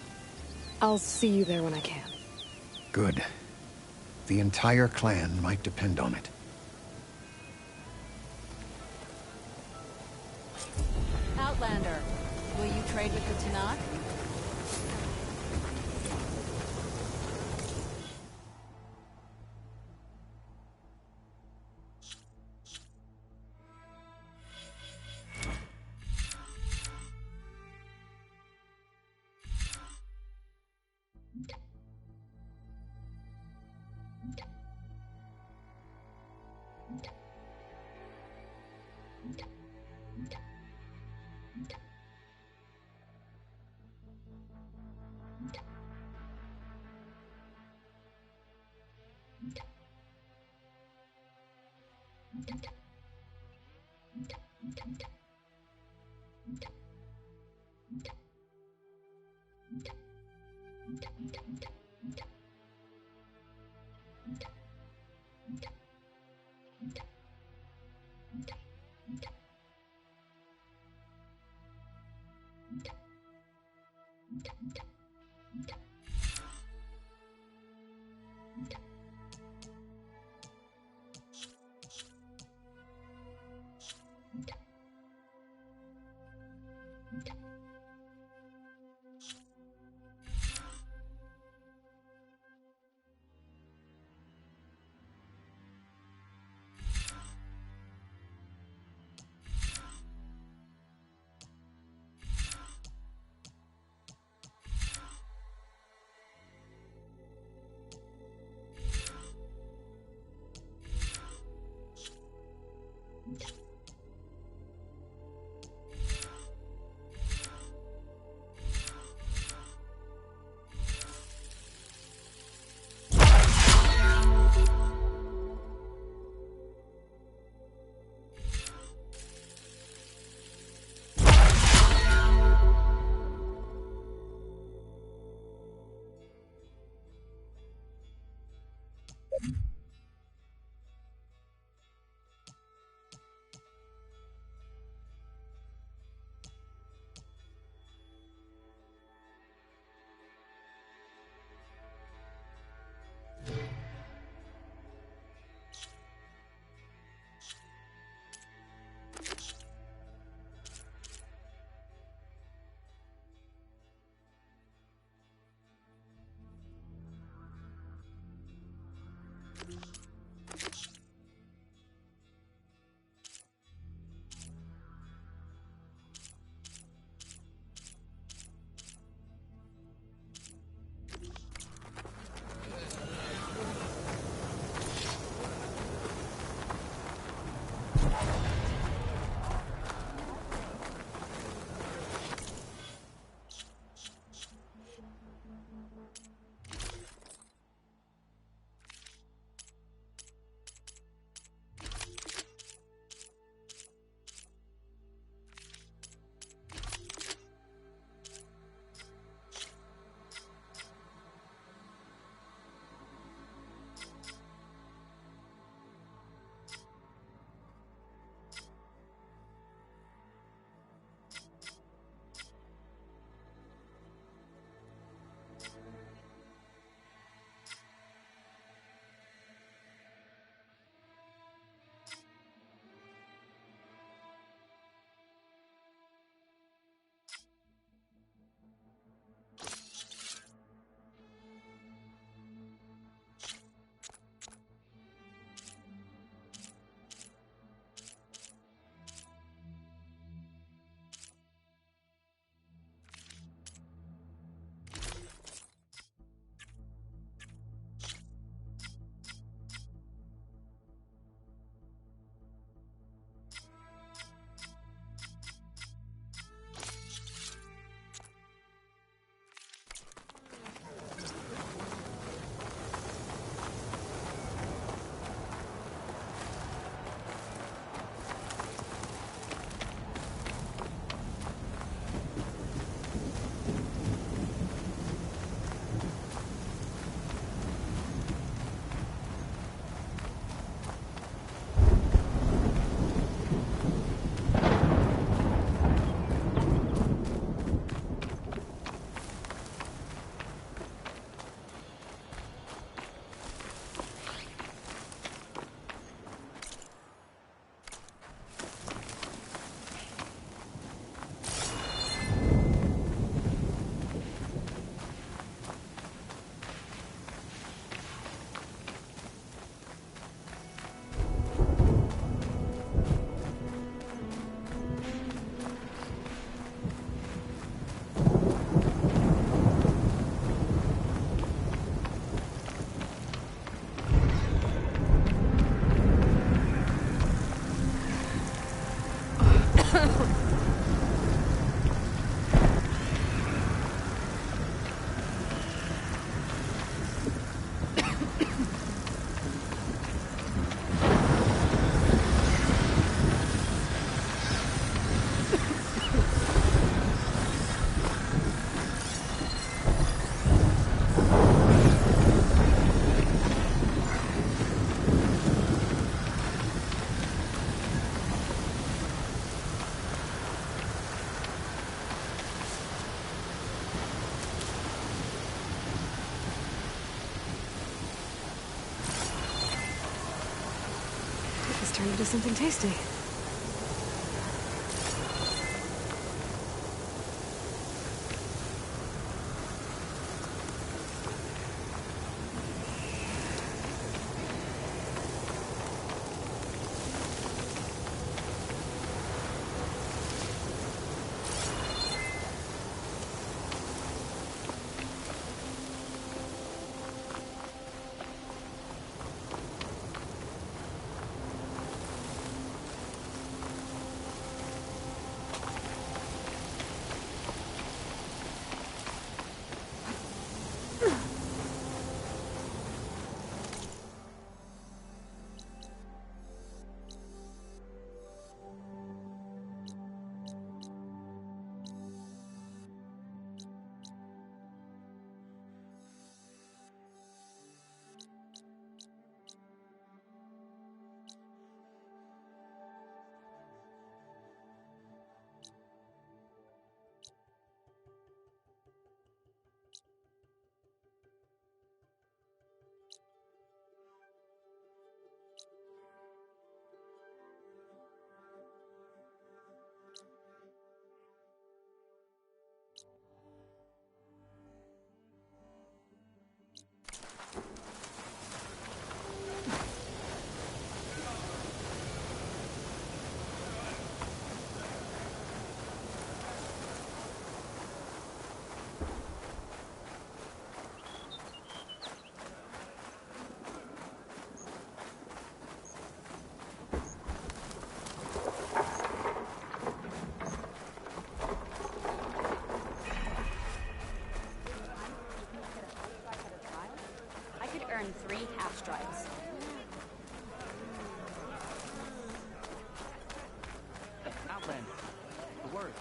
S1: I'll see you there when I can.
S13: Good. The entire clan might depend on it.
S3: Outlander, will you trade with the Tanakh?
S1: Turn into something tasty.
S17: earn 3 half stripes.
S9: Outlander. The word.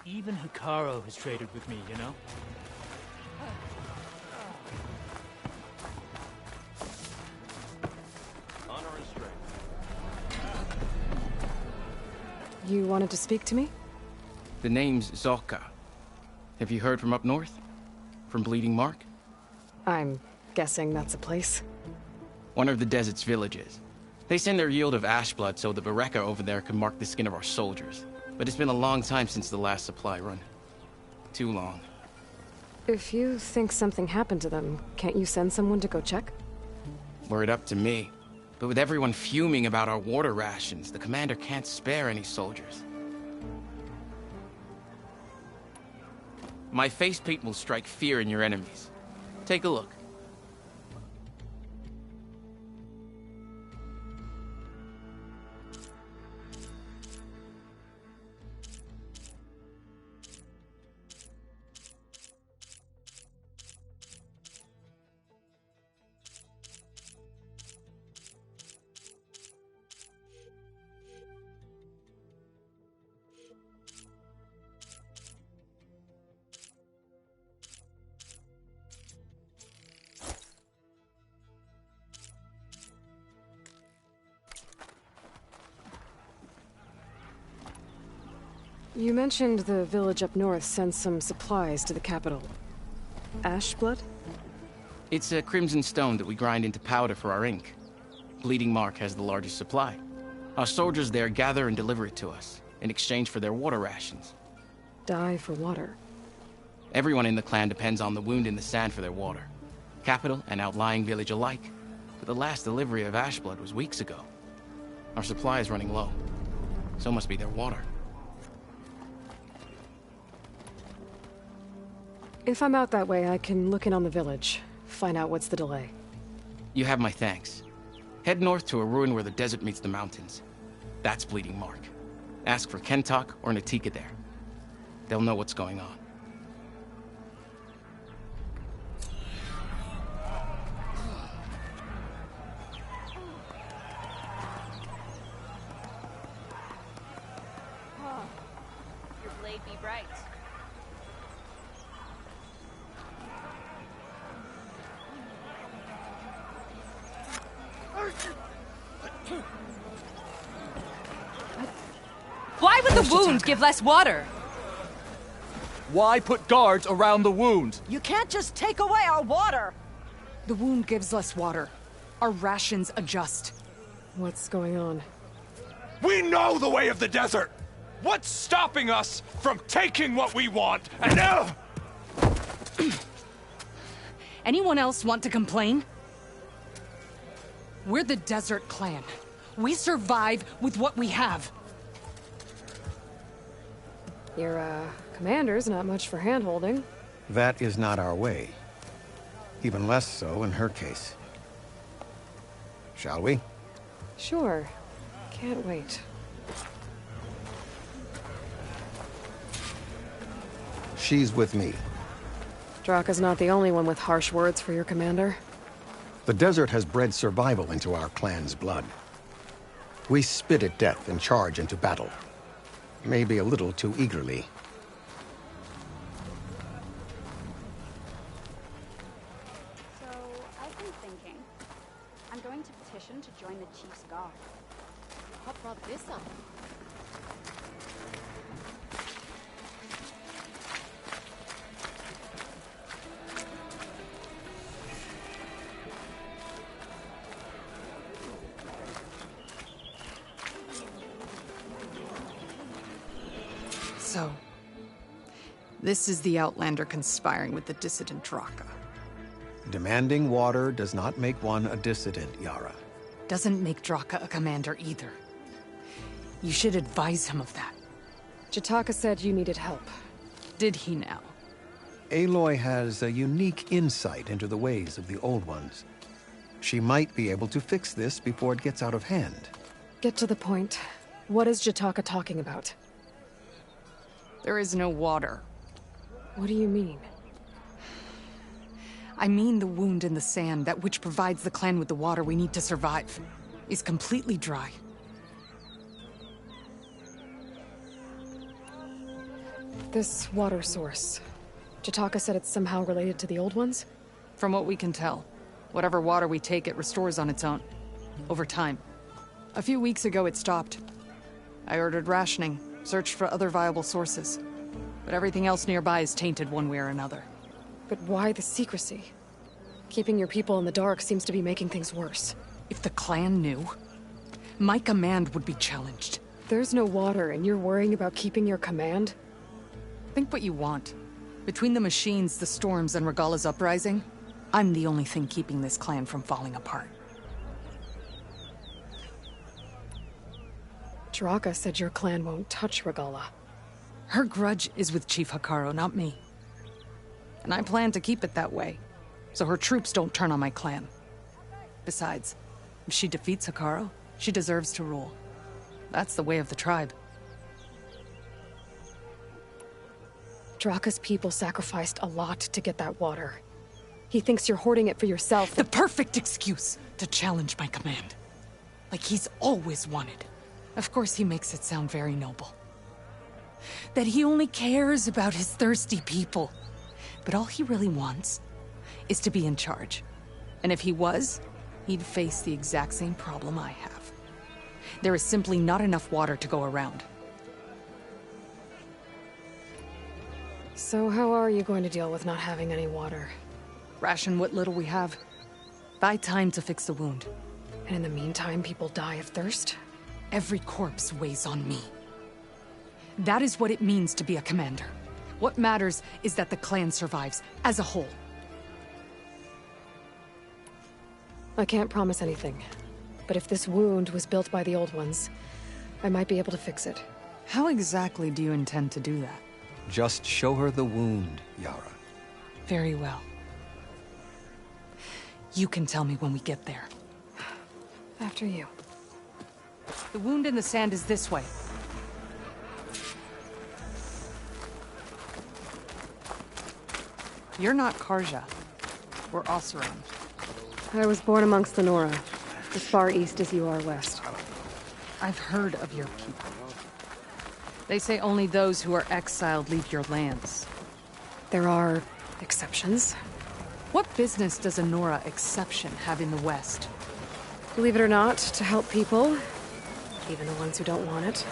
S18: Even Hikaru has traded with me, you know?
S16: Honor and strength.
S1: You wanted to speak to me?
S9: The name's Zolka. Have you heard from up north? From Bleeding Mark?
S1: I'm guessing that's a place.
S9: One of the desert's villages. They send their yield of ash blood so the Bereka over there can mark the skin of our soldiers. But it's been a long time since the last supply run. Too long.
S1: If you think something happened to them, can't you send someone to go check?
S9: Were it up to me. But with everyone fuming about our water rations, the commander can't spare any soldiers. My facepaint will strike fear in your enemies. Take a look.
S1: You mentioned the village up north sends some supplies to the capital. Ash blood?
S9: It's a crimson stone that we grind into powder for our ink. Bleeding Mark has the largest supply. Our soldiers there gather and deliver it to us, in exchange for their water rations.
S1: Die for water.
S9: Everyone in the clan depends on the wound in the sand for their water. Capital and outlying village alike. But the last delivery of ash blood was weeks ago. Our supply is running low. So must be their water.
S1: If I'm out that way, I can look in on the village. Find out what's the delay.
S9: You have my thanks. Head north to a ruin where the desert meets the mountains. That's Bleeding Mark. Ask for Kentok or Natika there. They'll know what's going on.
S17: Your blade be bright.
S19: Why would the wound give less water?
S11: Why put guards around the wound?
S19: You can't just take away our water! The wound gives less water. Our rations adjust.
S1: What's going on?
S14: We know the way of the desert! What's stopping us from taking what we want and
S19: Anyone else want to complain? We're the Desert Clan. We survive with what we have.
S1: Your, commander's not much for hand-holding.
S13: That is not our way. Even less so in her case. Shall we?
S1: Sure. Can't wait.
S13: She's with me.
S1: Draka's not the only one with harsh words for your commander.
S13: The desert has bred survival into our clan's blood. We spit at death and charge into battle. Maybe a little too eagerly.
S17: So, I've been thinking. I'm going to petition to join the Chief's Guard. What brought this up?
S19: So, this is the Outlander conspiring with the dissident Draka.
S13: Demanding water does not make one a dissident, Yara.
S19: Doesn't make Draka a commander either. You should advise him of that.
S1: Jataka said you needed help.
S19: Did he now?
S13: Aloy has a unique insight into the ways of the Old Ones. She might be able to fix this before it gets out of hand.
S1: Get to the point. What is Jataka talking about?
S19: There is no water.
S1: What do you mean?
S19: I mean the wound in the sand, that which provides the clan with the water we need to survive, is completely dry.
S1: This water source. Jataka said it's somehow related to the Old Ones?
S19: From what we can tell, whatever water we take, it restores on its own. Over time. A few weeks ago, it stopped. I ordered rationing, searched for other viable sources. But everything else nearby is tainted one way or another.
S1: But why the secrecy? Keeping your people in the dark seems to be making things worse.
S19: If the clan knew, my command would be challenged.
S1: There's no water, and you're worrying about keeping your command?
S19: Think what you want. Between the machines, the storms, and Regala's uprising, I'm the only thing keeping this clan from falling apart.
S1: Draka said your clan won't touch Regala.
S19: Her grudge is with Chief Hekarro, not me. And I plan to keep it that way, so her troops don't turn on my clan. Besides, if she defeats Hekarro, she deserves to rule. That's the way of the tribe.
S1: Draka's people sacrificed a lot to get that water. He thinks you're hoarding it for yourself.
S19: The perfect excuse to challenge my command. Like he's always wanted. Of course he makes it sound very noble. That he only cares about his thirsty people. But all he really wants is to be in charge. And if he was, he'd face the exact same problem I have. There is simply not enough water to go around.
S1: So how are you going to deal with not having any water?
S19: Ration what little we have. Buy time to fix the wound.
S1: And in the meantime, people die of thirst?
S19: Every corpse weighs on me. That is what it means to be a commander. What matters is that the clan survives, as a whole.
S1: I can't promise anything. But if this wound was built by the Old Ones, I might be able to fix it.
S19: How exactly do you intend to do that?
S13: Just show her the wound, Yara.
S19: Very well. You can tell me when we get there.
S1: After you.
S19: The wound in the sand is this way. You're not Karja. We're Oseram.
S1: I was born amongst the Nora, as far east as you are west.
S19: I've heard of your people. They say only those who are exiled leave your lands.
S1: There are exceptions.
S19: What business does a Nora exception have in the West?
S1: Believe it or not, to help people, even the ones who don't want it.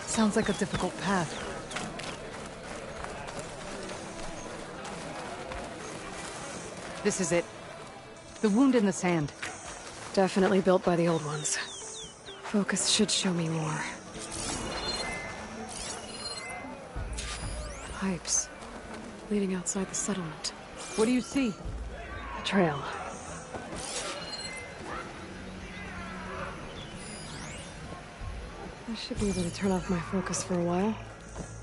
S19: Sounds like a difficult path. This is it. The wound in the sand.
S1: Definitely built by the Old Ones. Focus should show me more. Pipes. Leading outside the settlement.
S19: What do you see?
S1: A trail. I should be able to turn off my focus for a while.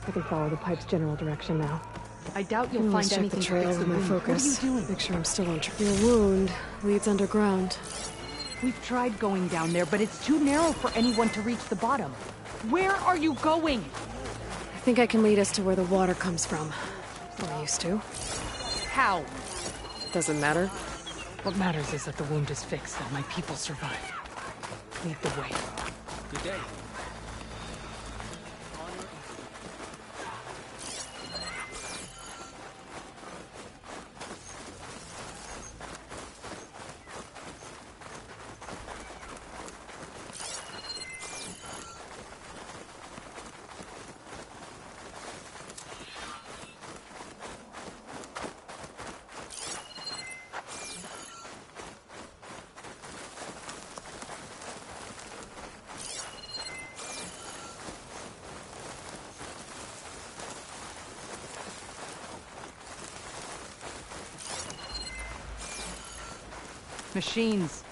S1: I can follow the pipe's general direction now.
S19: I doubt you'll
S1: I'll
S19: find
S1: check
S19: anything
S1: the
S19: to
S1: trail
S19: fix the
S1: with my
S19: wound.
S1: focus.
S19: What are you doing?
S1: Make sure I'm still on track. Your wound leads underground.
S19: We've tried going down there, but it's too narrow for anyone to reach the bottom. Where are you going?
S1: I think I can lead us to where the water comes from. Or used to.
S19: How?
S1: Doesn't matter.
S19: What matters is that the wound is fixed and my people survive. Lead the way.
S15: Good day.
S19: Machines.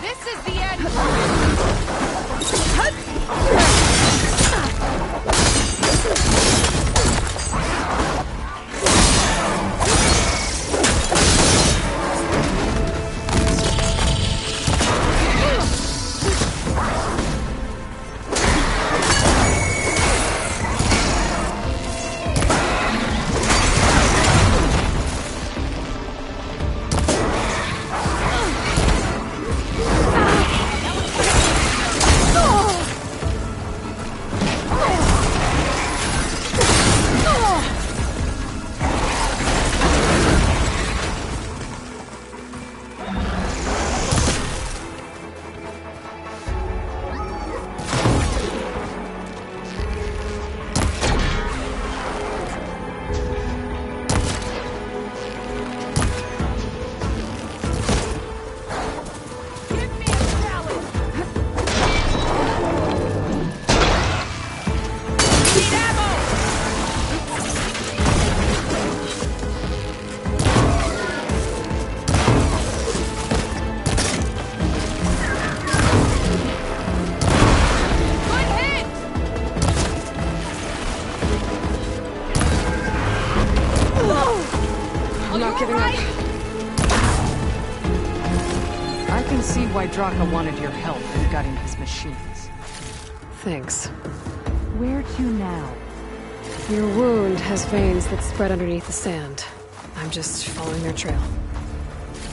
S2: This is the end!
S1: I'm not giving up.
S19: I can see why Draka wanted your help in gutting his machines.
S1: Thanks.
S19: Where to now?
S1: Your wound has veins that spread underneath the sand. I'm just following their trail.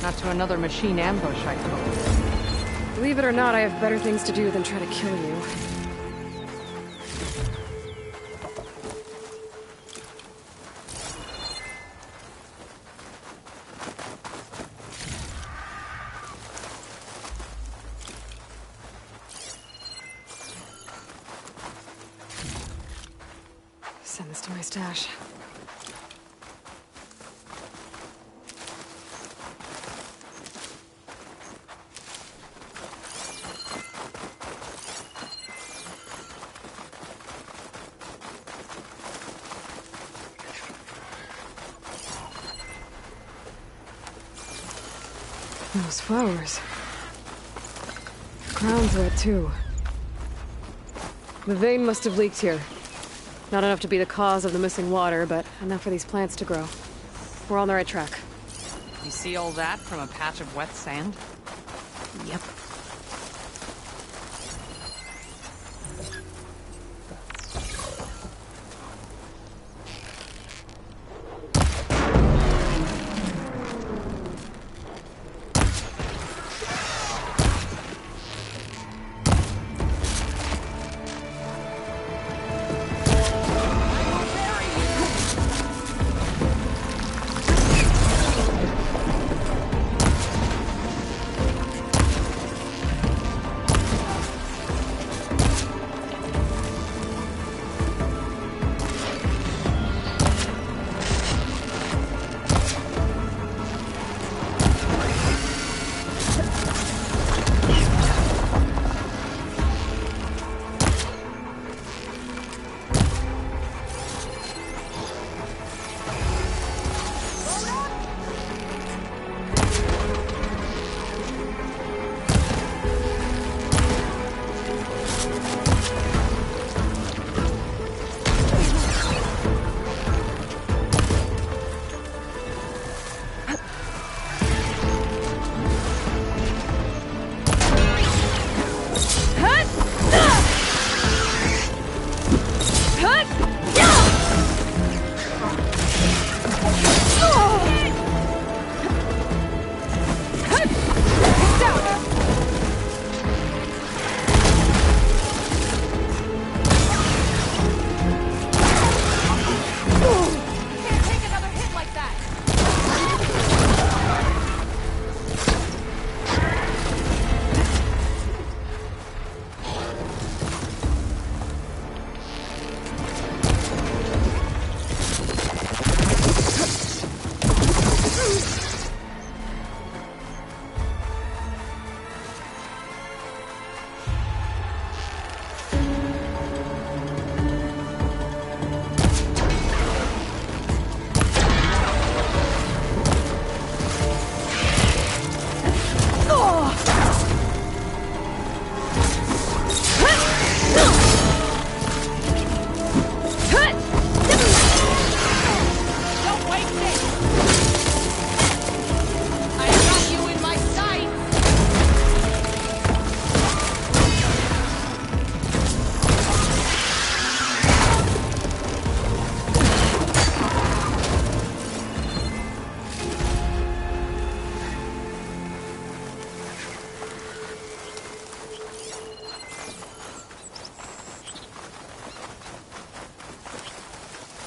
S19: Not to another machine ambush, I hope.
S1: Believe it or not, I have better things to do than try to kill you. Send this to my stash. Those flowers. The ground's wet too. The vein must have leaked here. Not enough to be the cause of the missing water, but enough for these plants to grow. We're on the right track.
S19: You see all that from a patch of wet sand?
S1: Yep.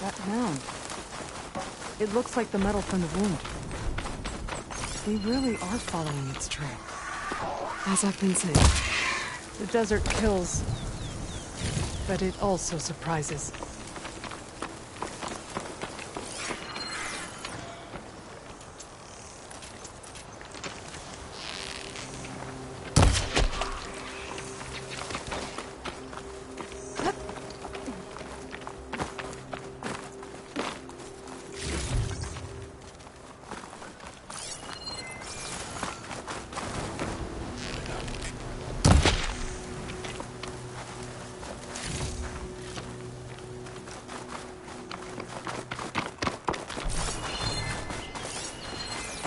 S19: That mound. It looks like the metal from the wound. They really are following its trail.
S1: As I've been saying.
S19: The desert kills, but it also surprises.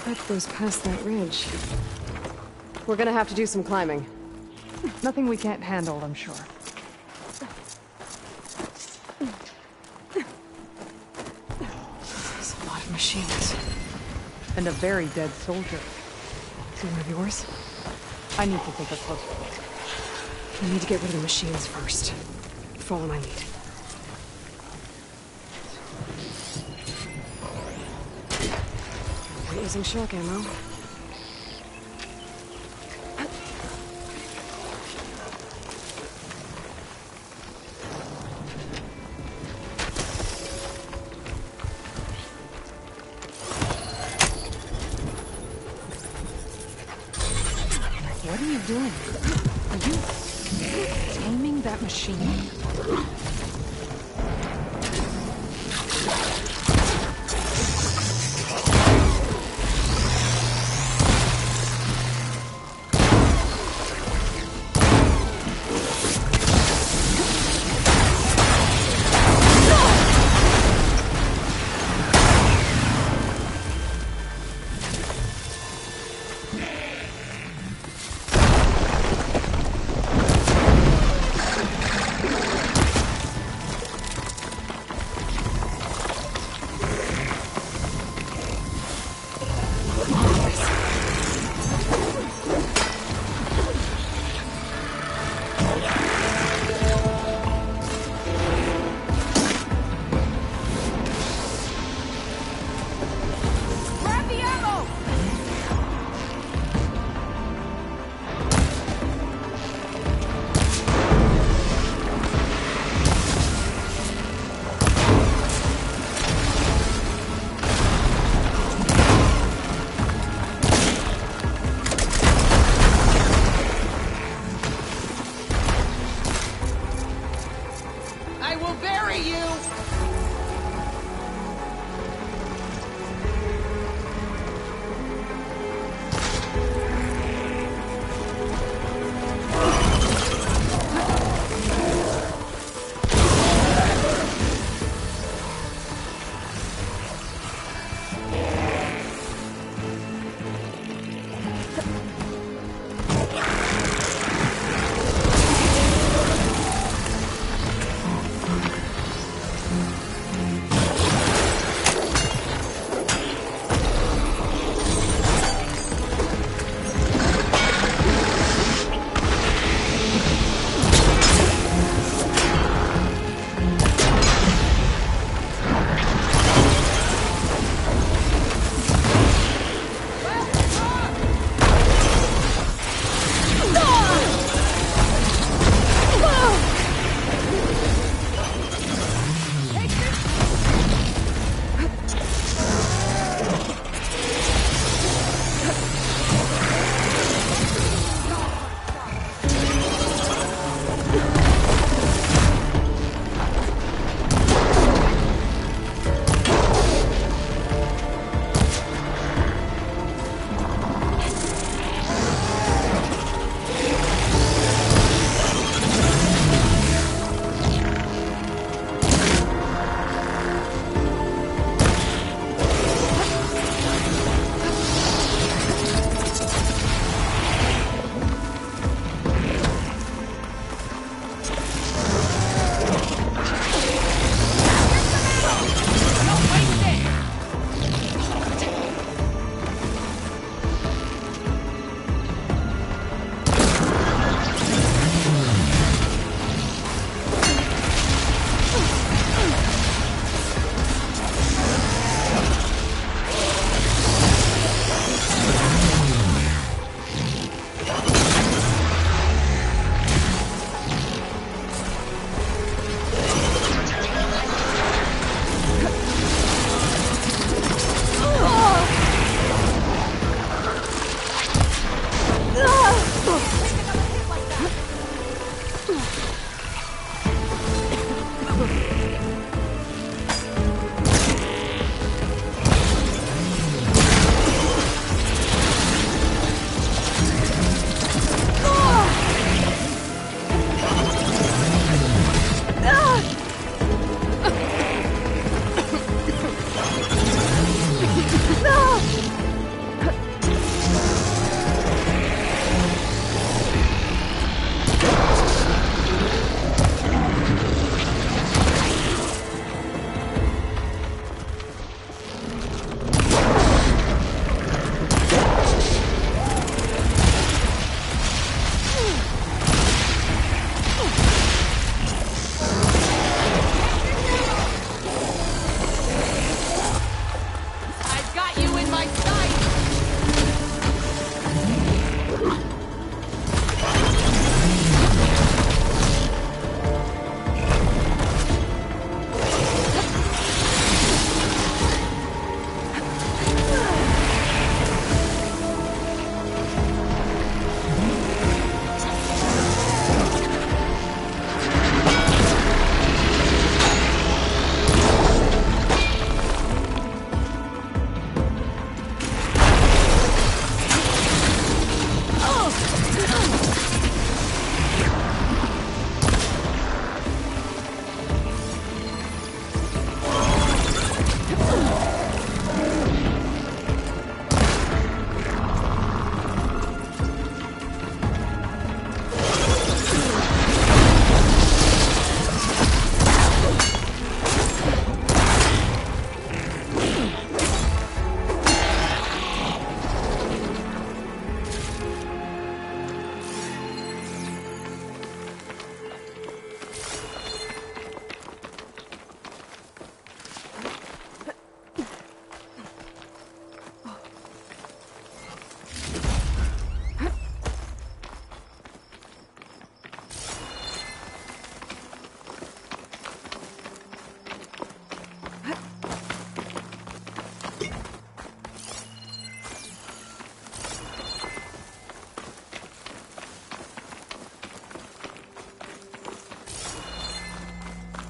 S1: That goes past that ridge. We're gonna have to do some climbing.
S19: Nothing we can't handle, I'm sure.
S1: There's a lot of machines.
S19: And a very dead soldier.
S1: Is he one of yours?
S19: I need to take a closer look.
S1: We need to get rid of the machines first. Follow my lead. We're using shock ammo.
S19: What are you doing? Are you taming that machine?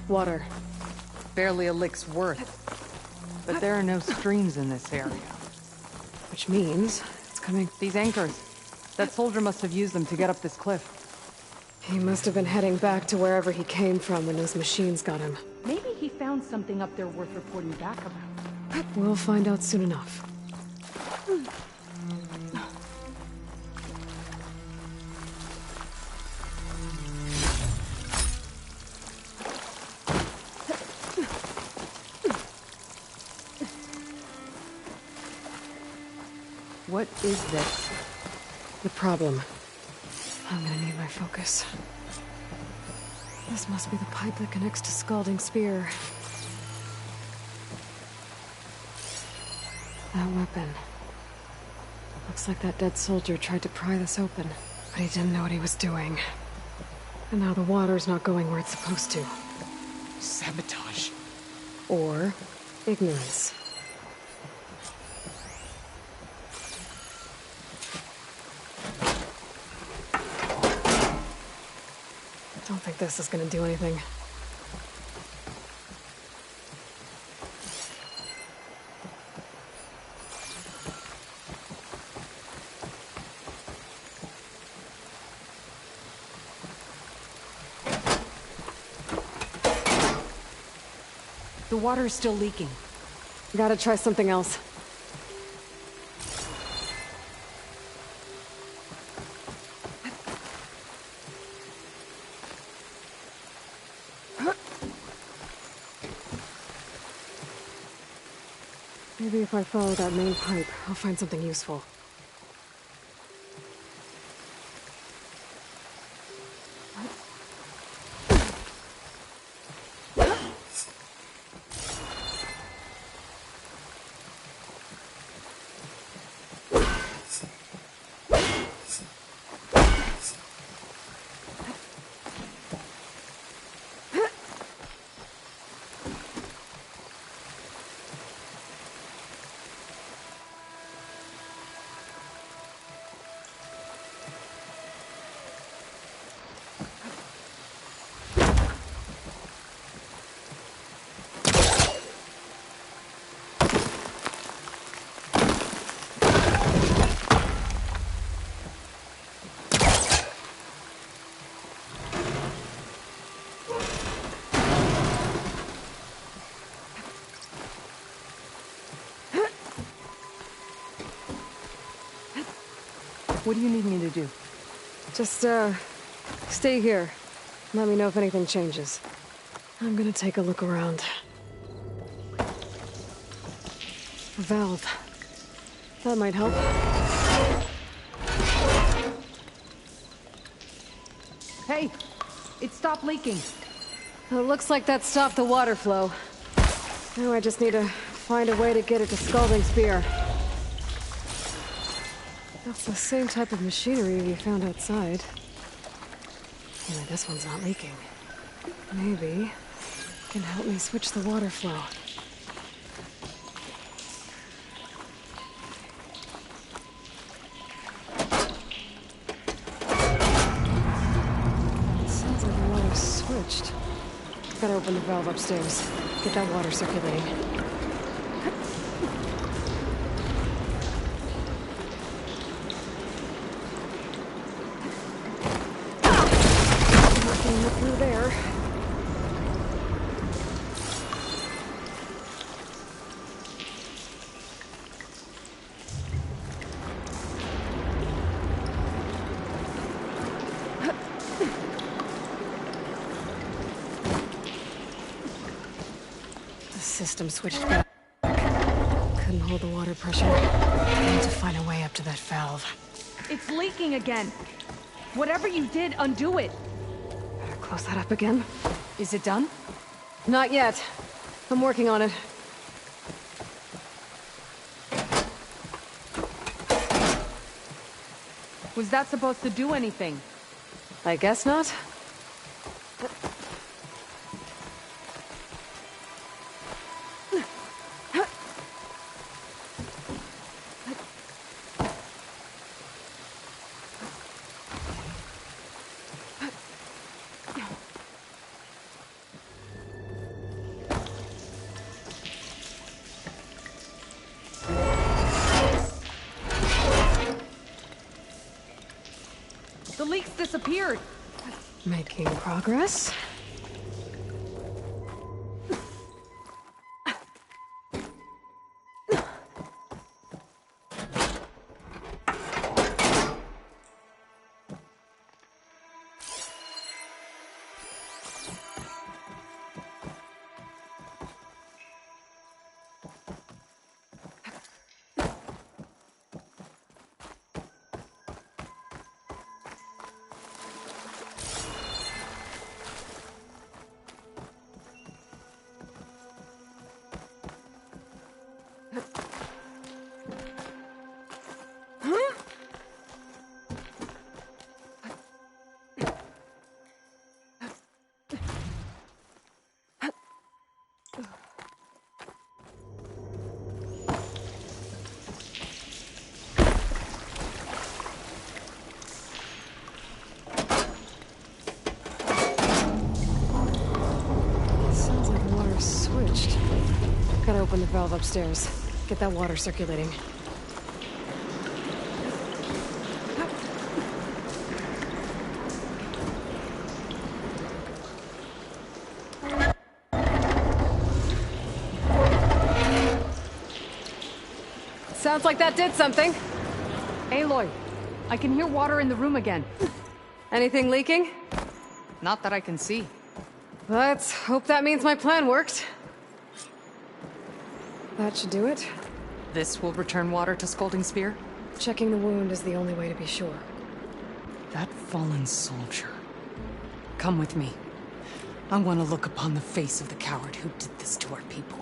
S19: Water. Barely a lick's worth. But there are no streams in this area.
S1: Which means it's coming.
S19: These anchors. That soldier must have used them to get up this cliff.
S1: He must have been heading back to wherever he came from when those machines got him.
S19: Maybe he found something up there worth reporting back about.
S1: We'll find out soon enough.
S19: What is this?
S1: The problem. I'm gonna need my focus. This must be the pipe that connects to Scalding Spear. That weapon. Looks like that dead soldier tried to pry this open, but he didn't know what he was doing. And now the water's not going where it's supposed to.
S19: Sabotage.
S1: Or ignorance. Don't think this is gonna do anything.
S19: The water is still leaking.
S1: Gotta try something else. Maybe if I follow that main pipe, I'll find something useful.
S19: What do you need me to do?
S1: Just, stay here. Let me know if anything changes. I'm gonna take a look around. A valve. That might help.
S19: Hey! It stopped leaking.
S1: It looks like that stopped the water flow. Now I just need to find a way to get it to Scalding Spear. That's the same type of machinery we found outside. Only this one's not leaking. Maybe it can help me switch the water flow. It sounds like the water's switched. Gotta open the valve upstairs. Get that water circulating. Through there. The system switched back. Couldn't hold the water pressure. I need to find a way up to that valve.
S19: It's leaking again. Whatever you did, undo it.
S1: Close that up again.
S19: Is it done?
S1: Not yet. I'm working on it.
S19: Was that supposed to do anything?
S1: I guess not.
S19: The leaks disappeared.
S1: Making progress. Sounds like the water's switched. Gotta open the valve upstairs. Get that water circulating. Sounds like that did something.
S19: Aloy, I can hear water in the room again.
S1: Anything leaking?
S19: Not that I can see.
S1: Let's hope that means my plan worked. That should do it.
S19: This will return water to Scalding Spear?
S1: Checking the wound is the only way to be sure.
S19: That fallen soldier. Come with me. I want to look upon the face of the coward who did this to our people.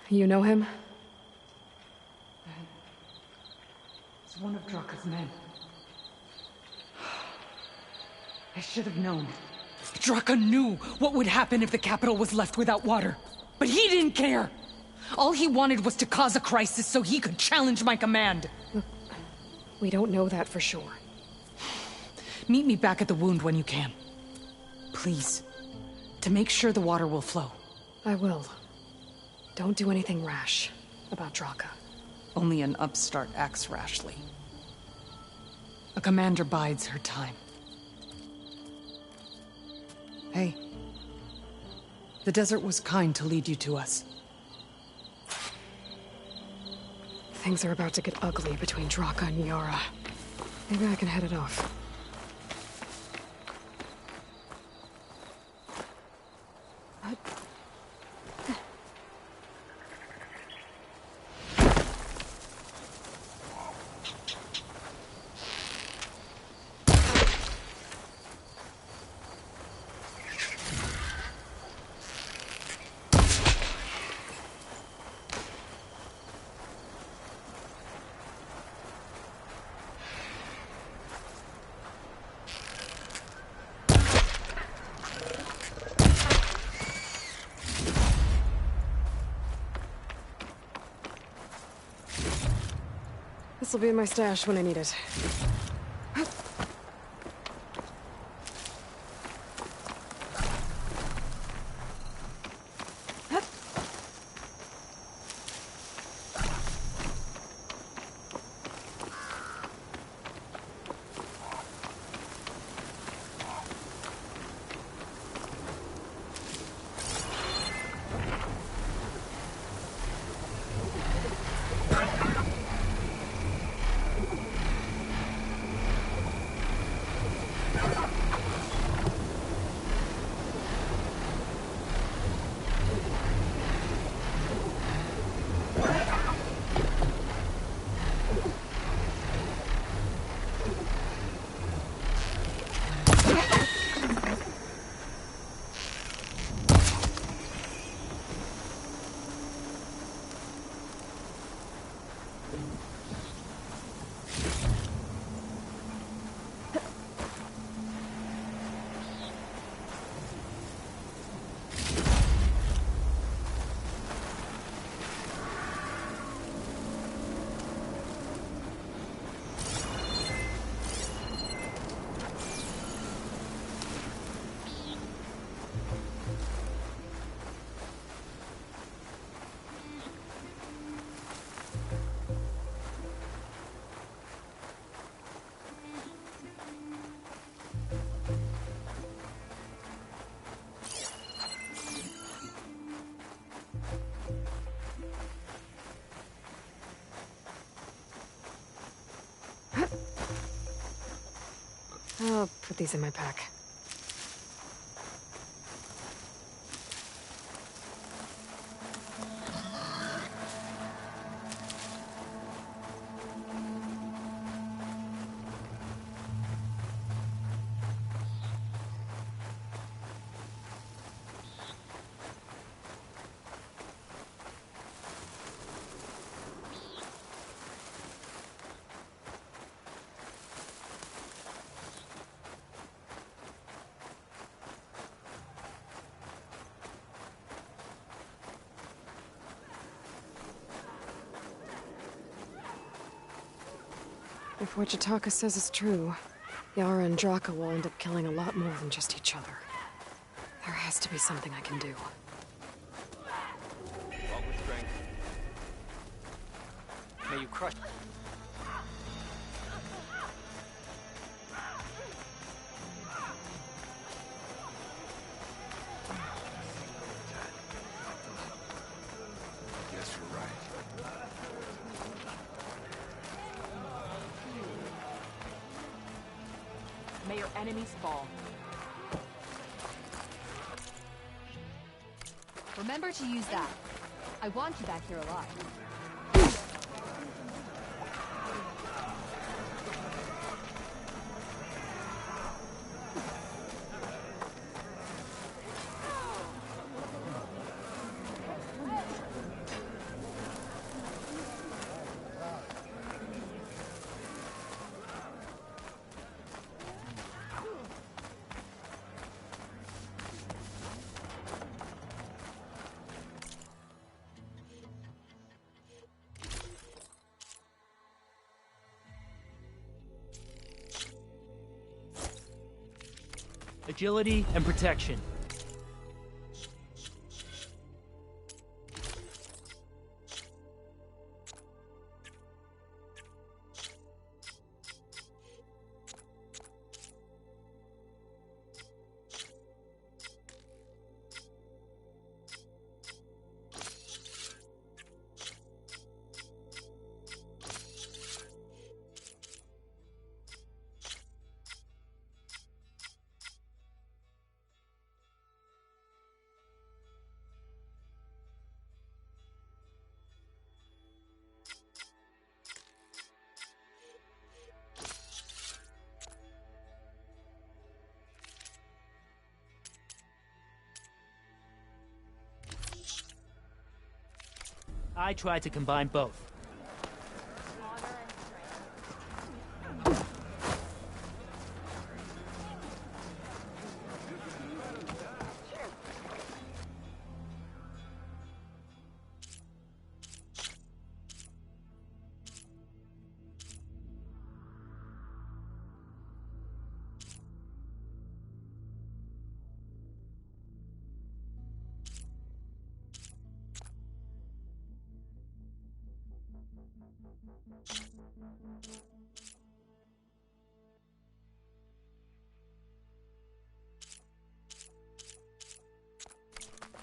S1: You know him?
S19: men. I should have known. Draka knew what would happen if the capital was left without water. But he didn't care! All he wanted was to cause a crisis so he could challenge my command.
S1: Look, we don't know that for sure.
S19: Meet me back at the wound when you can. Please. To make sure the water will flow.
S1: I will. Don't do anything rash about Draka.
S19: Only an upstart acts rashly. A commander bides her time. Hey. The desert was kind to lead you to us.
S1: Things are about to get ugly between Draka and Yara. Maybe I can head it off. This'll be in my stash when I need it. I'll put these in my pack. If what Jataka says is true, Yara and Draka will end up killing a lot more than just each other. There has to be something I can do.
S15: Walk with strength. May you crush.
S16: Guess you're right.
S2: May your enemies fall.
S20: Remember to use that. I want you back here alive.
S18: Agility and protection. I tried to combine both.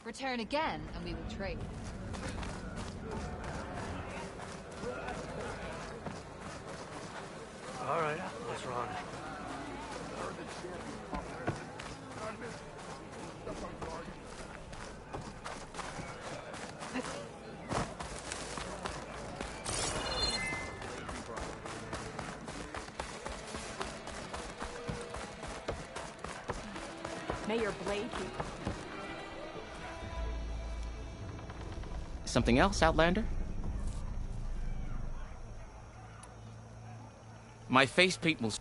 S20: Return again, and we will trade.
S18: All right, let's run.
S2: May your blade be...
S9: Something else, Outlander? My face paint will...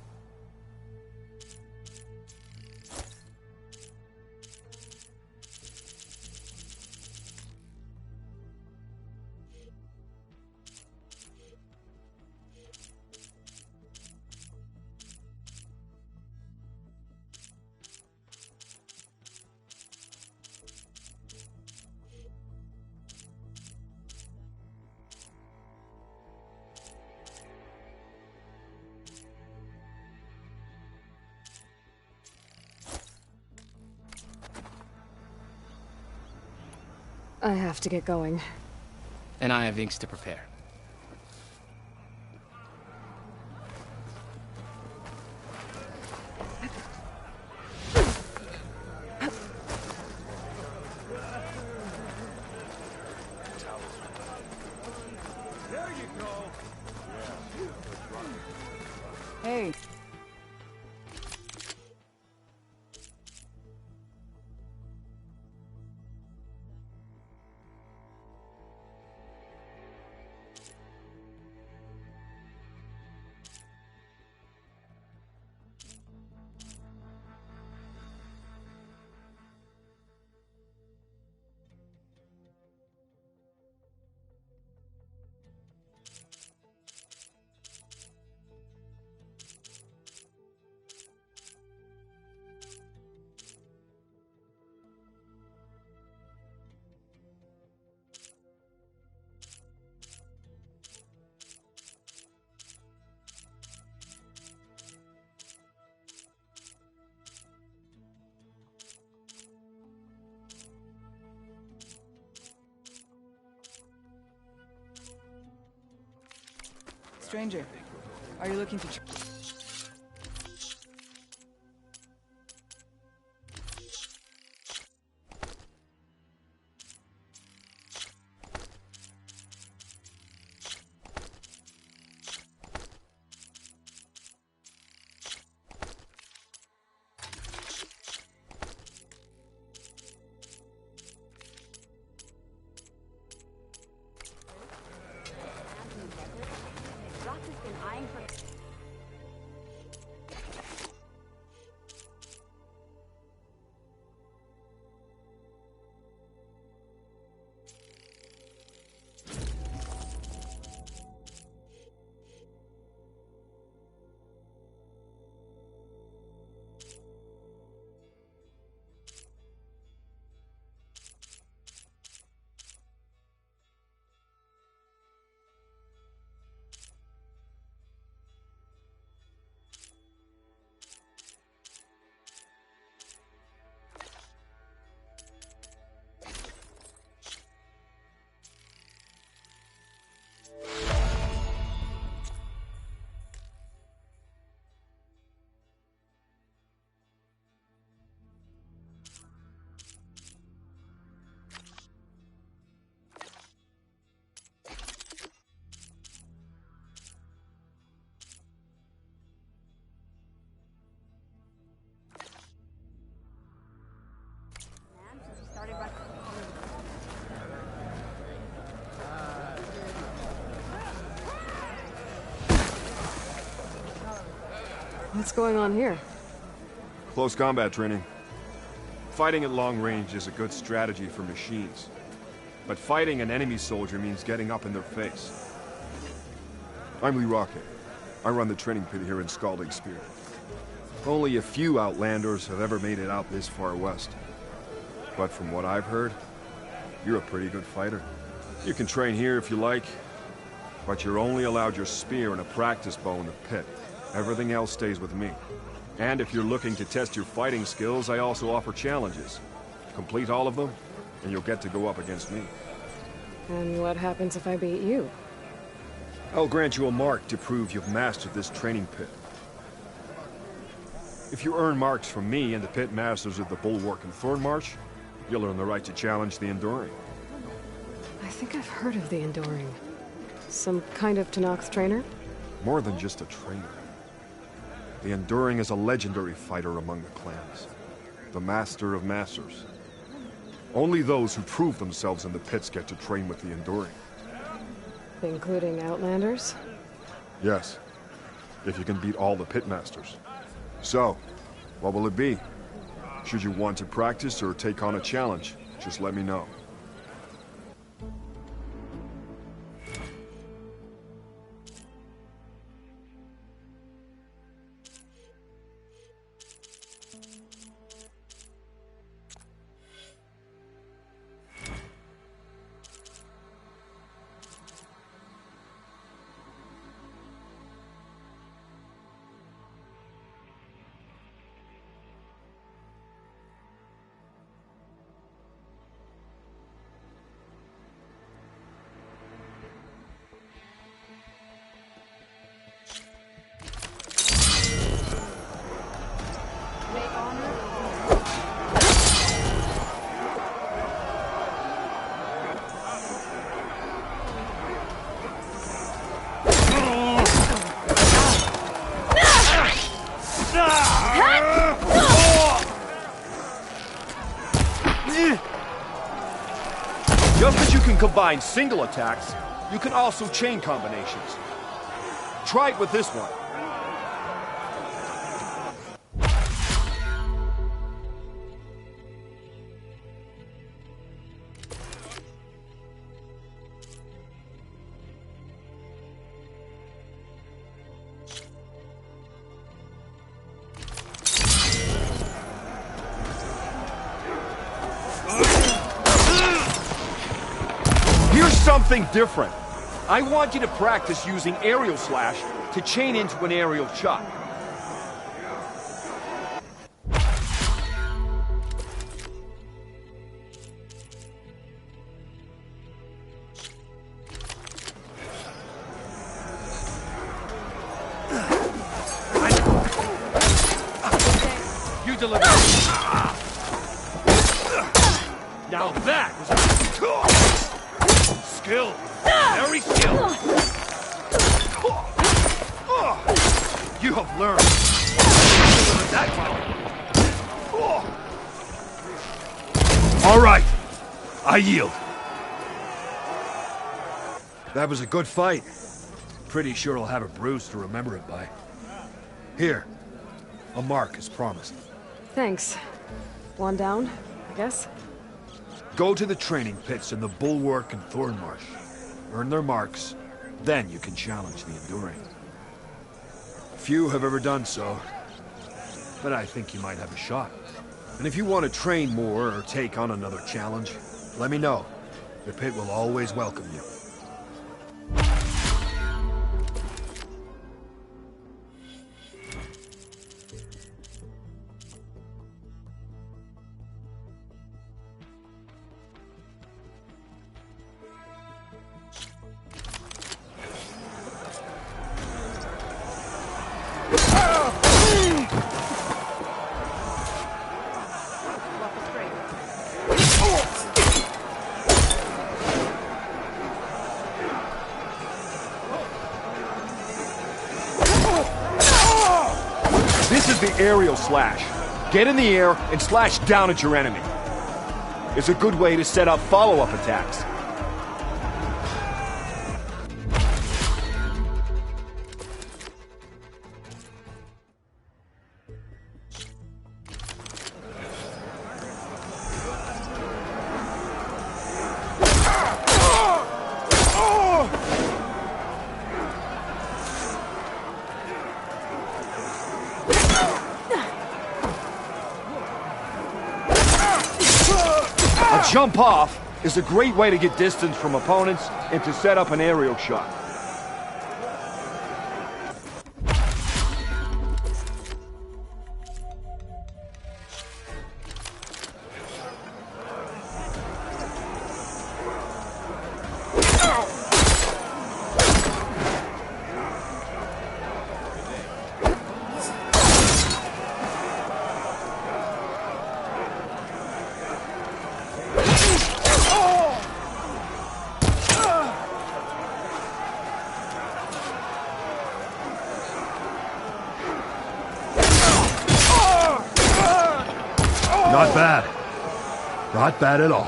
S1: I have to get going.
S9: And I have inks to prepare.
S14: There you go.
S1: Hey.
S21: Stranger, are you looking to...
S1: What's going on here?
S14: Close combat training. Fighting at long range is a good strategy for machines. But fighting an enemy soldier means getting up in their face. I'm Lee Rocket. I run the training pit here in Scalding Spear. Only a few Outlanders have ever made it out this far west. But from what I've heard, you're a pretty good fighter. You can train here if you like, but you're only allowed your spear and a practice bow in the pit. Everything else stays with me. And if you're looking to test your fighting skills, I also offer challenges. Complete all of them, and you'll get to go up against me.
S1: And what happens if I beat you?
S14: I'll grant you a mark to prove you've mastered this training pit. If you earn marks from me and the pit masters of the Bulwark and Thornmarsh, you'll earn the right to challenge the Enduring.
S1: I think I've heard of the Enduring. Some kind of Tenakth trainer?
S14: More than just a trainer. The Enduring is a legendary fighter among the clans. The Master of Masters. Only those who prove themselves in the pits get to train with the Enduring.
S1: Including Outlanders?
S14: Yes. If you can beat all the pitmasters. So, what will it be? Should you want to practice or take on a challenge, just let me know. Just as you can combine single attacks, you can also chain combinations. Try it with this one. Something different. I want you to practice using aerial slash to chain into an aerial chop. You deliver. Now that was skill. Very skilled. You have learned. That all right. I yield. That was a good fight. Pretty sure I'll have a bruise to remember it by. Here. A mark as promised.
S1: Thanks. One down, I guess?
S14: Go to the training pits in the Bulwark and Thornmarsh. Earn their marks, then you can challenge the Enduring. Few have ever done so, but I think you might have a shot. And if you want to train more or take on another challenge, let me know. The pit will always welcome you. This is the aerial slash. Get in the air and slash down at your enemy. It's a good way to set up follow-up attacks. jump off is a great way to get distance from opponents and to set up an aerial shot.
S4: Not bad. Not bad at all.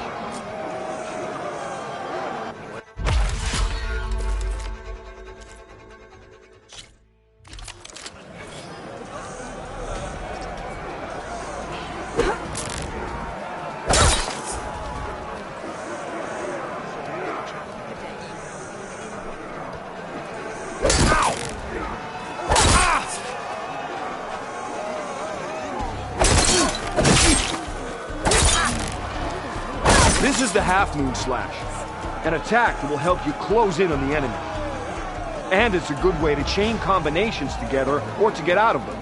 S14: This is the half-moon slash, an attack that will help you close in on the enemy. And it's a good way to chain combinations together or to get out of them.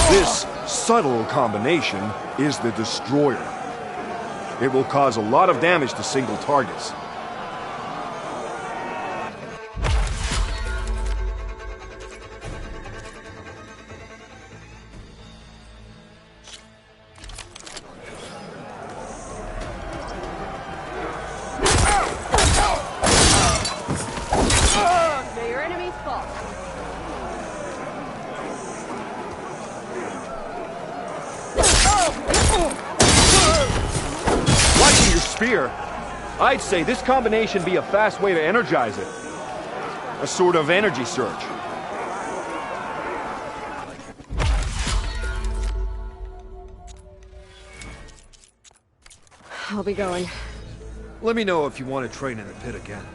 S14: This subtle combination is the Destroyer. It will cause a lot of damage to single targets.
S20: They're your enemy's fault.
S14: Watching your spear, I'd say this combination be a fast way to energize it. A sort of energy surge.
S1: I'll be going.
S14: Let me know if you want to train in the pit again.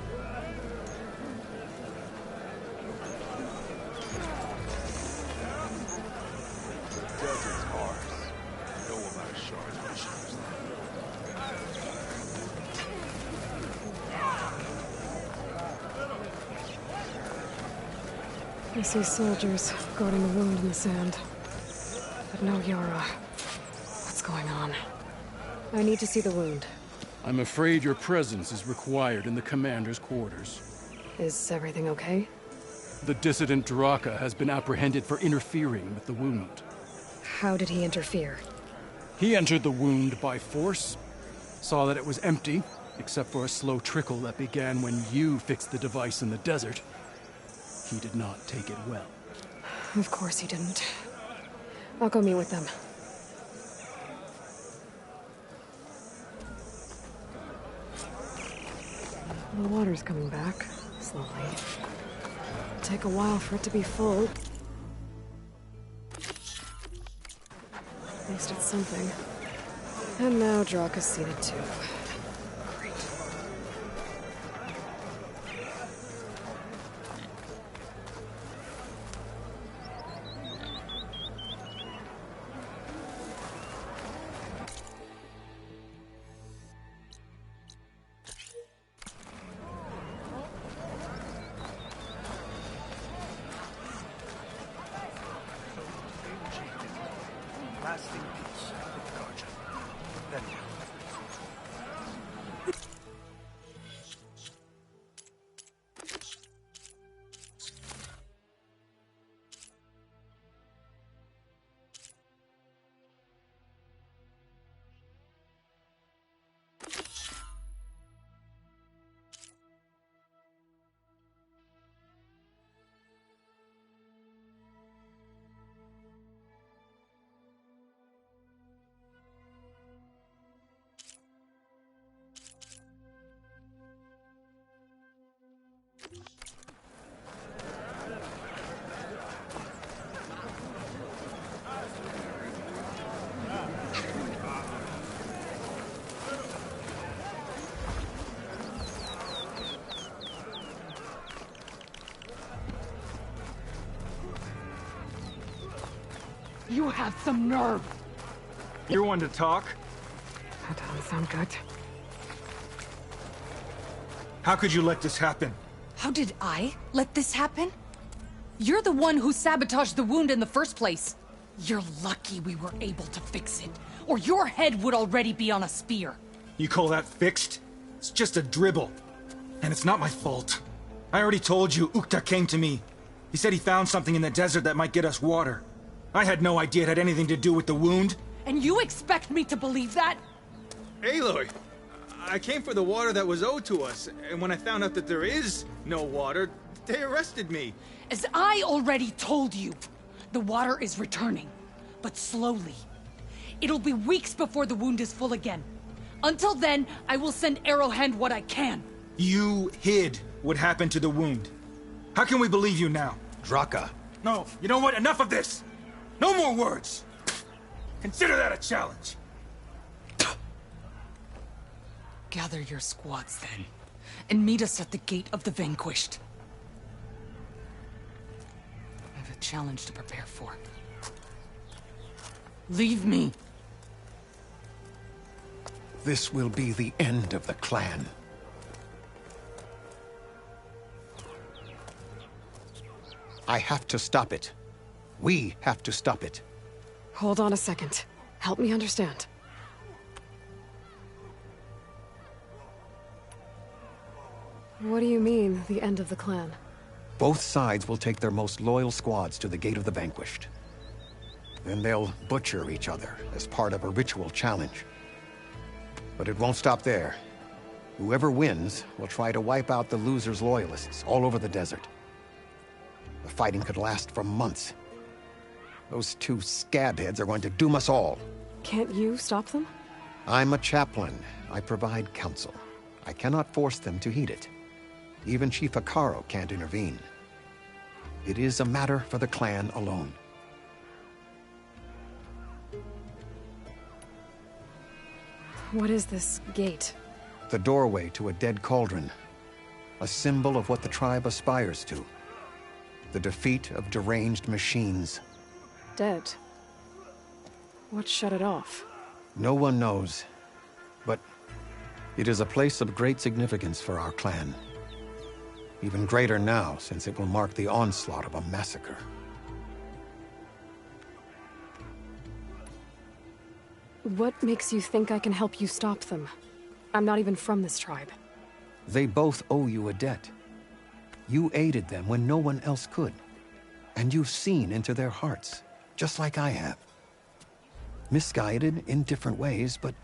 S1: I see soldiers guarding the wound in the sand. But no Yara. What's going on? I need to see the wound.
S22: I'm afraid your presence is required in the commander's quarters.
S1: Is everything okay?
S22: The dissident Draka has been apprehended for interfering with the wound.
S1: How did he interfere?
S22: He entered the wound by force, saw that it was empty, except for a slow trickle that began when you fixed the device in the desert. He did not take it well.
S1: Of course he didn't. I'll go meet with them. The water's coming back, slowly. It'll take a while for it to be full. At least it's something. And now Draka's seen it too. Great.
S18: Lasting peace with Guardian. Then
S19: You have some nerve!
S14: You're one to talk.
S1: That doesn't sound good.
S12: How could you let this happen?
S19: How did I let this happen? You're the one who sabotaged the wound in the first place. You're lucky we were able to fix it, or your head would already be on a spear.
S12: You call that fixed? It's just a dribble. And it's not my fault. I already told you, Ukta came to me. He said he found something in the desert that might get us water. I had no idea it had anything to do with the wound.
S19: And you expect me to believe that?
S12: Aloy, I came for the water that was owed to us, and when I found out that there is no water, they arrested me.
S19: As I already told you, the water is returning, but slowly. It'll be weeks before the wound is full again. Until then, I will send Arrowhand what I can.
S12: You hid what happened to the wound. How can we believe you now?
S13: Draka.
S12: No, you know what? Enough of this! No more words! Consider that a challenge.
S19: Gather your squads then, and meet us at the Gate of the Vanquished. I have a challenge to prepare for. Leave me!
S13: This will be the end of the clan. I have to stop it. We have to stop it.
S1: Hold on a second. Help me understand. What do you mean, the end of the clan?
S13: Both sides will take their most loyal squads to the Gate of the Vanquished. Then they'll butcher each other as part of a ritual challenge. But it won't stop there. Whoever wins will try to wipe out the loser's loyalists all over the desert. The fighting could last for months. Those two scabheads are going to doom us all.
S1: Can't you stop them?
S13: I'm a chaplain. I provide counsel. I cannot force them to heed it. Even Chief Akaro can't intervene. It is a matter for the clan alone.
S1: What is this gate?
S13: The doorway to a dead cauldron. A symbol of what the tribe aspires to. The defeat of deranged machines.
S1: Dead. What shut it off?
S13: No one knows. But it is a place of great significance for our clan. Even greater now, since it will mark the onslaught of a massacre.
S1: What makes you think I can help you stop them? I'm not even from this tribe.
S13: They both owe you a debt. You aided them when no one else could. And you've seen into their hearts, just like I have. Misguided in different ways, but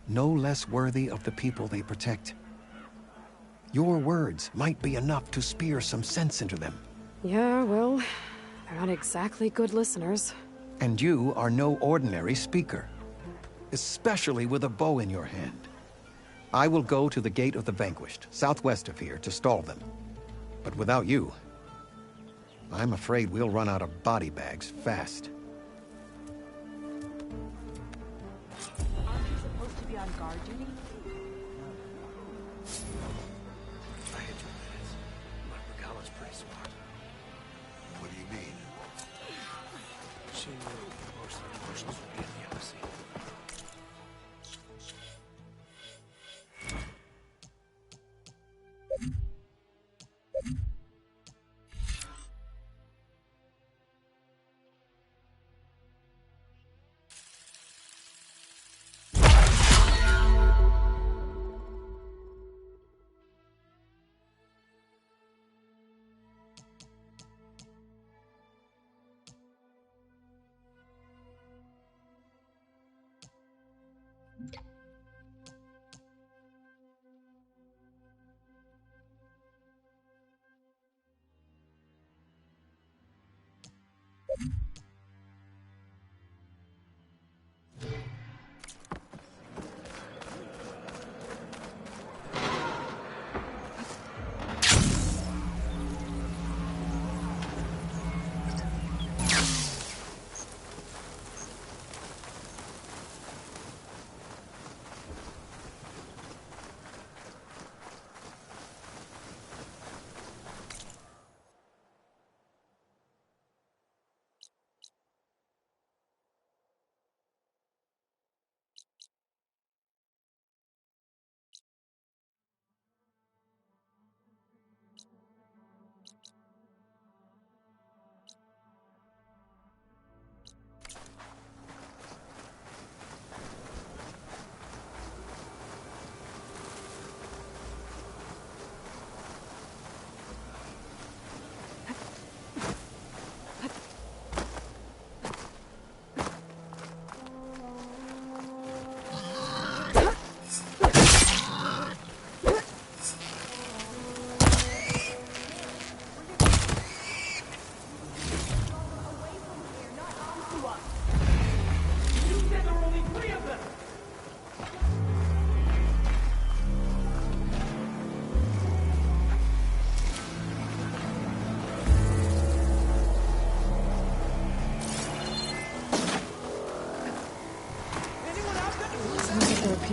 S13: no less worthy of the people they protect. Your words might be enough to spear some sense into them.
S1: Yeah, well, they're not exactly good listeners.
S13: And you are no ordinary speaker. Especially with a bow in your hand. I will go to the Gate of the Vanquished, southwest of here, to stall them. But without you, I'm afraid we'll run out of body bags fast.
S2: Aren't you supposed to be on guard duty?
S18: I hit you with this, but Regala's pretty smart. What do you mean? She knew most of the Marshals would be in the embassy.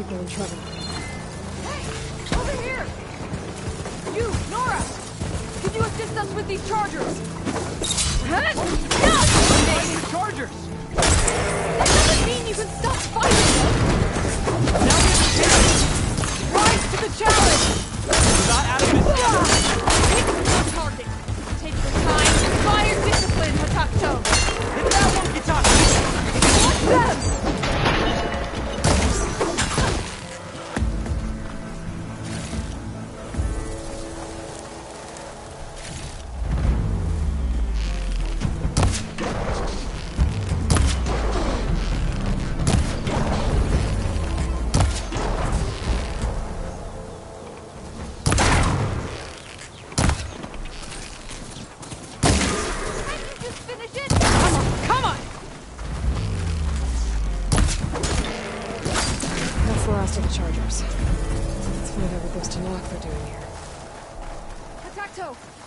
S1: people in trouble.
S20: Hey! Over here! You, Nora! Can you assist us with these chargers?
S8: Fighting chargers!
S20: That doesn't mean you can stop fighting them!
S8: Now we have a chance!
S20: Rise to the challenge!
S8: We're not out of this yet!
S20: Hit the target! Take your time! Fire discipline, Hatakto!
S8: Hit that one, Kitaki!
S20: Watch them!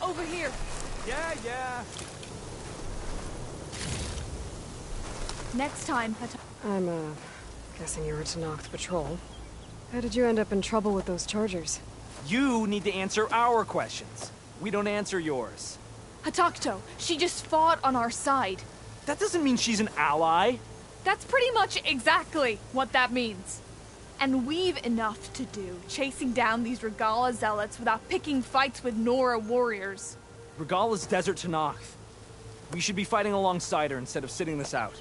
S20: Over here!
S8: Yeah.
S20: Next time,
S1: I'm, guessing you were Tenakth Patrol. How did you end up in trouble with those chargers?
S8: You need to answer our questions. We don't answer yours.
S20: Hatakto, she just fought on our side.
S8: That doesn't mean she's an ally.
S20: That's pretty much exactly what that means. And we've enough to do, chasing down these Regala zealots without picking fights with Nora warriors.
S8: Regala's Desert Tenakth. We should be fighting alongside her instead of sitting this out.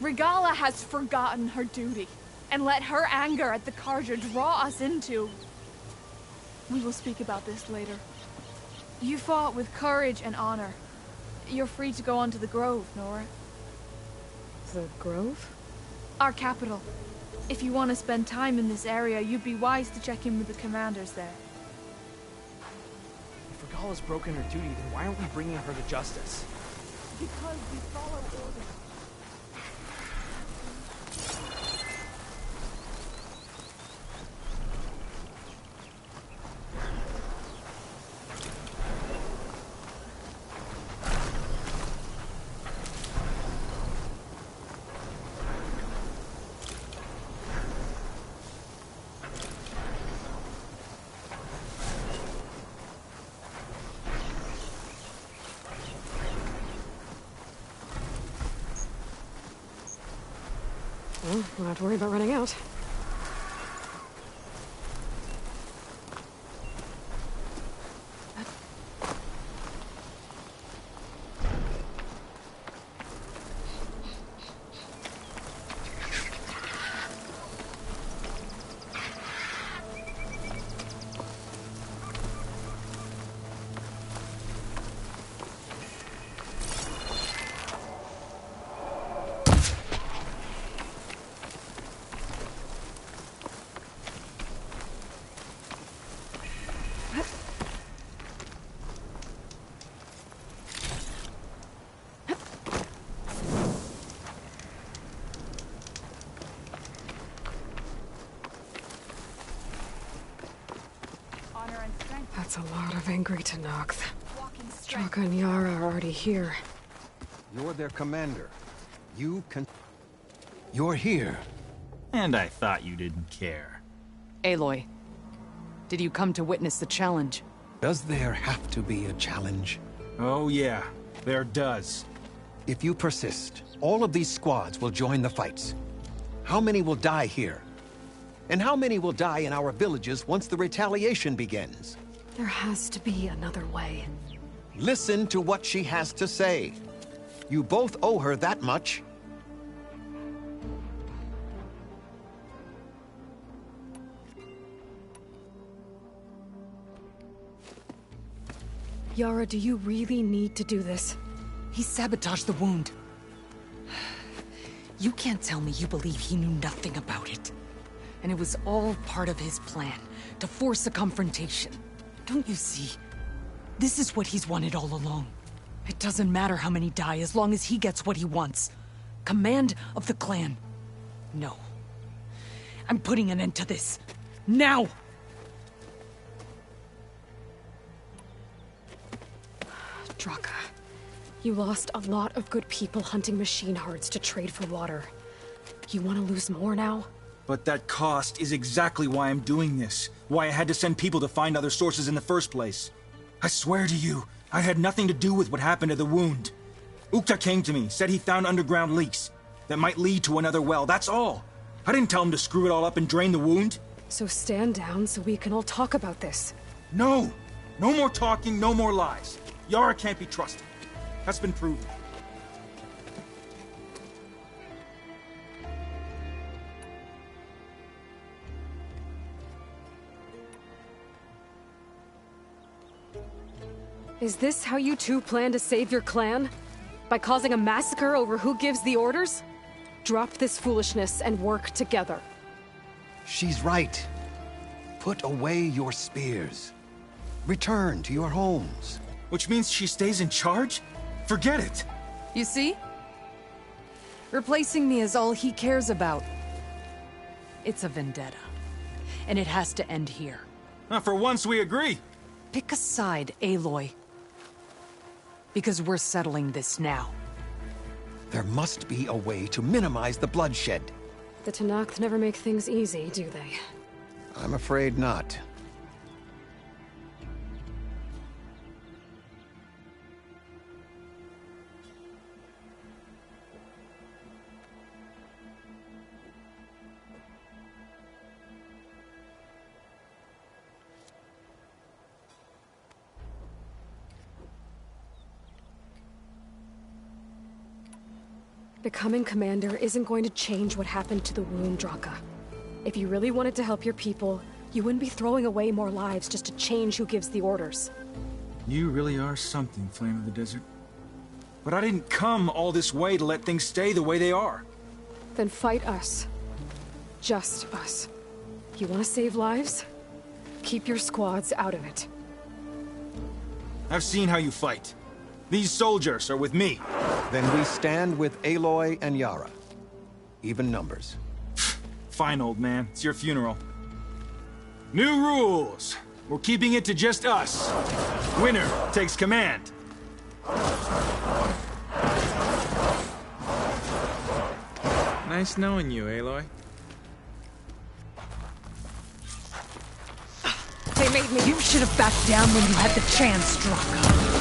S20: Regala has forgotten her duty, and let her anger at the Carja draw us into... We will speak about this later. You fought with courage and honor. You're free to go on to the Grove, Nora.
S1: The Grove?
S20: Our capital. If you want to spend time in this area, you'd be wise to check in with the commanders there.
S8: If Regala's broken her duty, then why aren't we bringing her to justice?
S20: Because we follow orders.
S1: Well, don't have to worry about running out. That's a lot of angry Tenakth. Straka and Yara are already here.
S13: You're their commander. You're here.
S5: And I thought you didn't care.
S19: Aloy, did you come to witness the challenge?
S13: Does there have to be a challenge?
S5: Oh yeah, there does.
S13: If you persist, all of these squads will join the fights. How many will die here? And how many will die in our villages once the retaliation begins?
S1: There has to be another way.
S13: Listen to what she has to say. You both owe her that much.
S1: Yara, do you really need to do this?
S19: He sabotaged the wound. You can't tell me you believe he knew nothing about it. And it was all part of his plan, to force a confrontation. Don't you see? This is what he's wanted all along. It doesn't matter how many die as long as he gets what he wants. Command of the clan. No. I'm putting an end to this. Now!
S1: Draka, you lost a lot of good people hunting machine hearts to trade for water. You want to lose more now?
S12: But that cost is exactly why I'm doing this. Why I had to send people to find other sources in the first place. I swear to you, I had nothing to do with what happened to the wound. Ukta came to me, said he found underground leaks that might lead to another well, that's all. I didn't tell him to screw it all up and drain the wound.
S1: So stand down so we can all talk about this.
S12: No! No more talking, no more lies. Yara can't be trusted. That's been proven.
S1: Is this how you two plan to save your clan? By causing a massacre over who gives the orders? Drop this foolishness and work together.
S13: She's right. Put away your spears. Return to your homes.
S12: Which means she stays in charge? Forget it.
S19: You see? Replacing me is all he cares about. It's a vendetta. And it has to end here.
S12: For once we agree.
S19: Pick a side, Aloy. Because we're settling this now.
S13: There must be a way to minimize the bloodshed.
S1: The Tenakth never make things easy, do they?
S13: I'm afraid not.
S1: Becoming commander isn't going to change what happened to the wound, Draka. If you really wanted to help your people, you wouldn't be throwing away more lives just to change who gives the orders.
S12: You really are something, Flame of the Desert. But I didn't come all this way to let things stay the way they are.
S1: Then fight us. Just us. You want to save lives? Keep your squads out of it.
S12: I've seen how you fight. These soldiers are with me.
S13: Then we stand with Aloy and Yara. Even numbers.
S12: Fine, old man. It's your funeral. New rules. We're keeping it to just us. Winner takes command.
S5: Nice knowing you, Aloy.
S19: They made me. You should have backed down when you had the chance, Draka.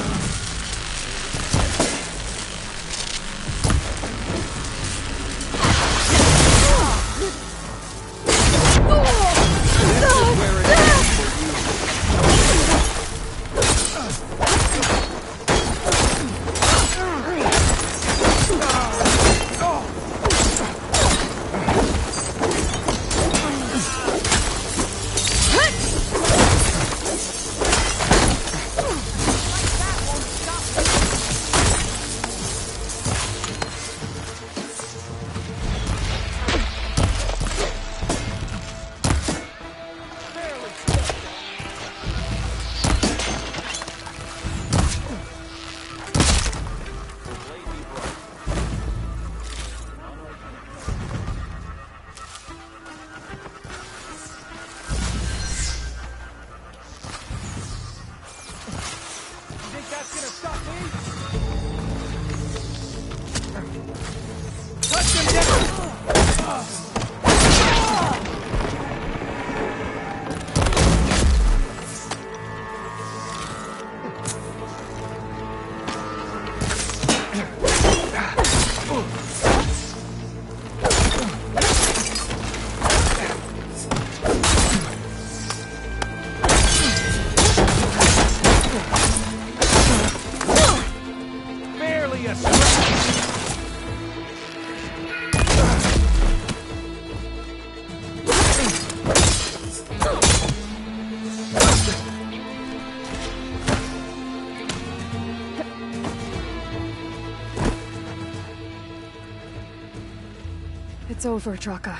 S1: It's over, Draka.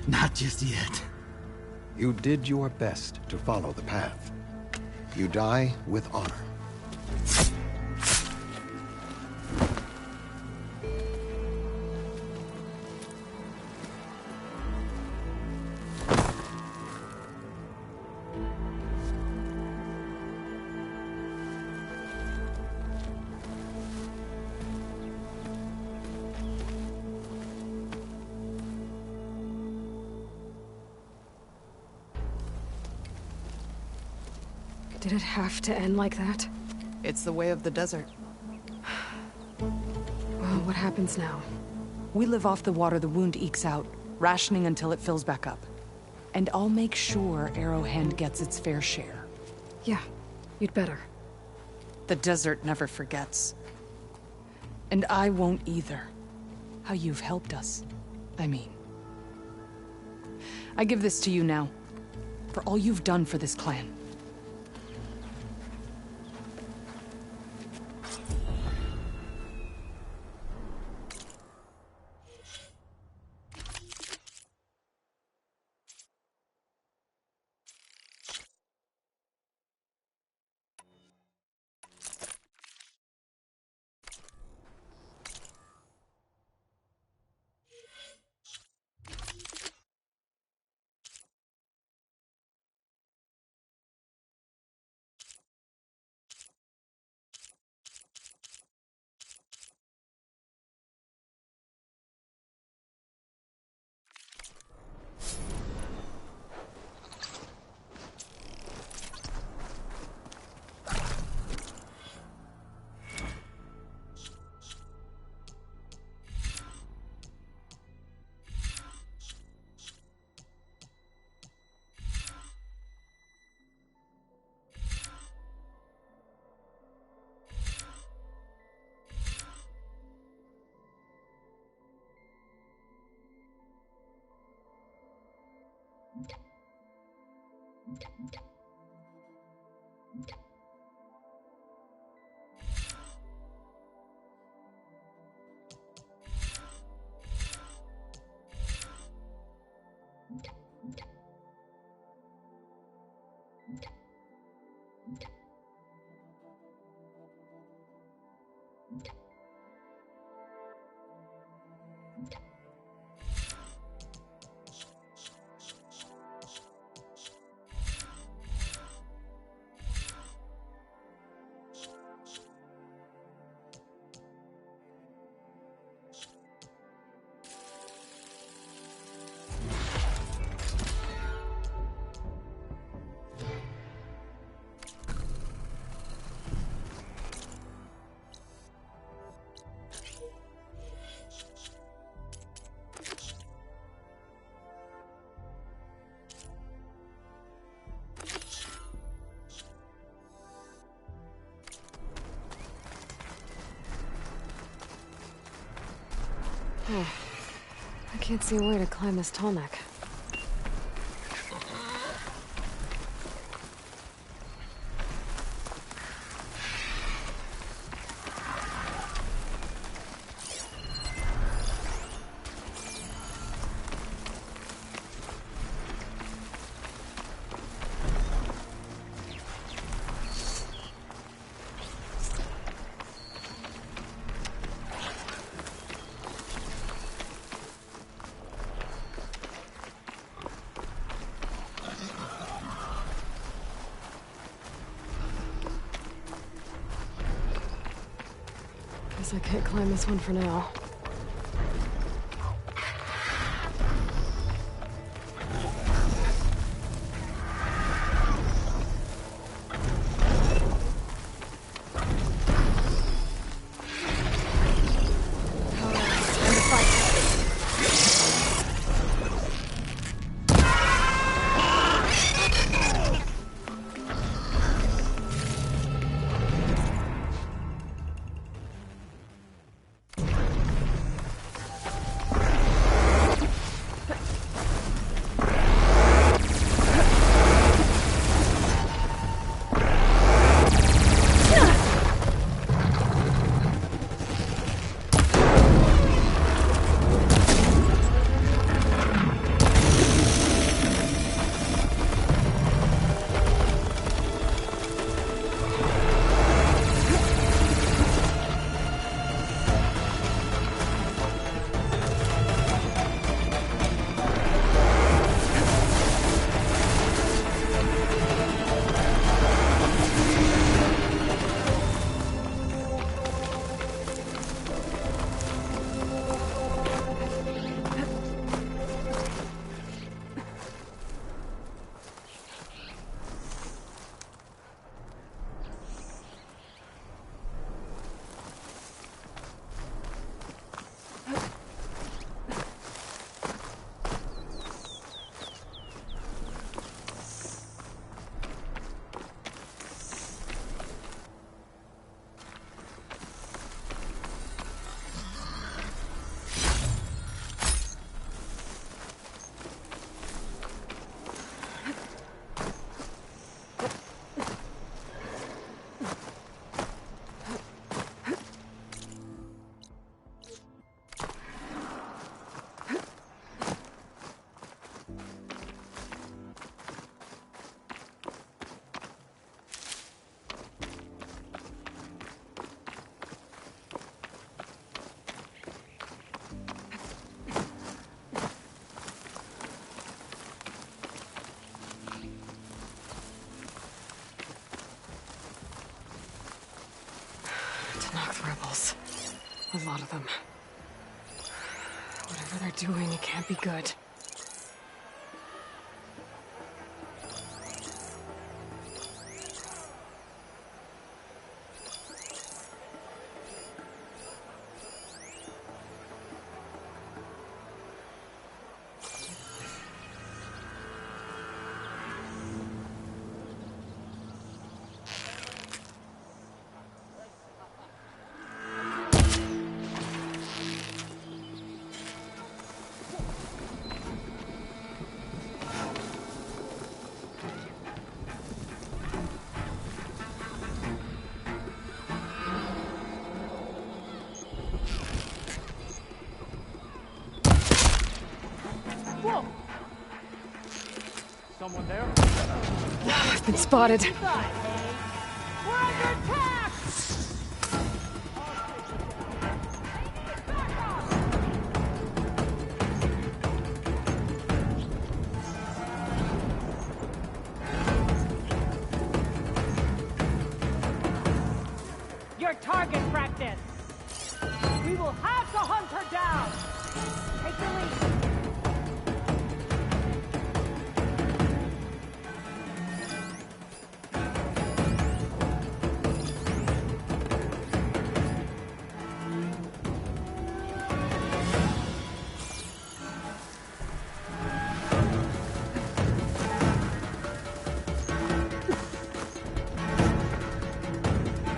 S12: Not just yet.
S13: You did your best to follow the path. You die with honor.
S1: Did it have to end like that?
S21: It's the way of the desert.
S1: Well, what happens now?
S19: We live off the water the wound ekes out, rationing until it fills back up. And I'll make sure Arrowhand gets its fair share.
S1: Yeah, you'd better.
S19: The desert never forgets. And I won't either. How you've helped us, I mean. I give this to you now, for all you've done for this clan.
S1: Oh, I can't see a way to climb this tall neck. Guess I can't climb this one for now. A lot of them. Whatever they're doing, it can't be good.
S8: Whoa! Someone there?
S1: I've been spotted.
S8: We're under attack!
S6: Your target practice! We will have to hunt her down! Take the lead!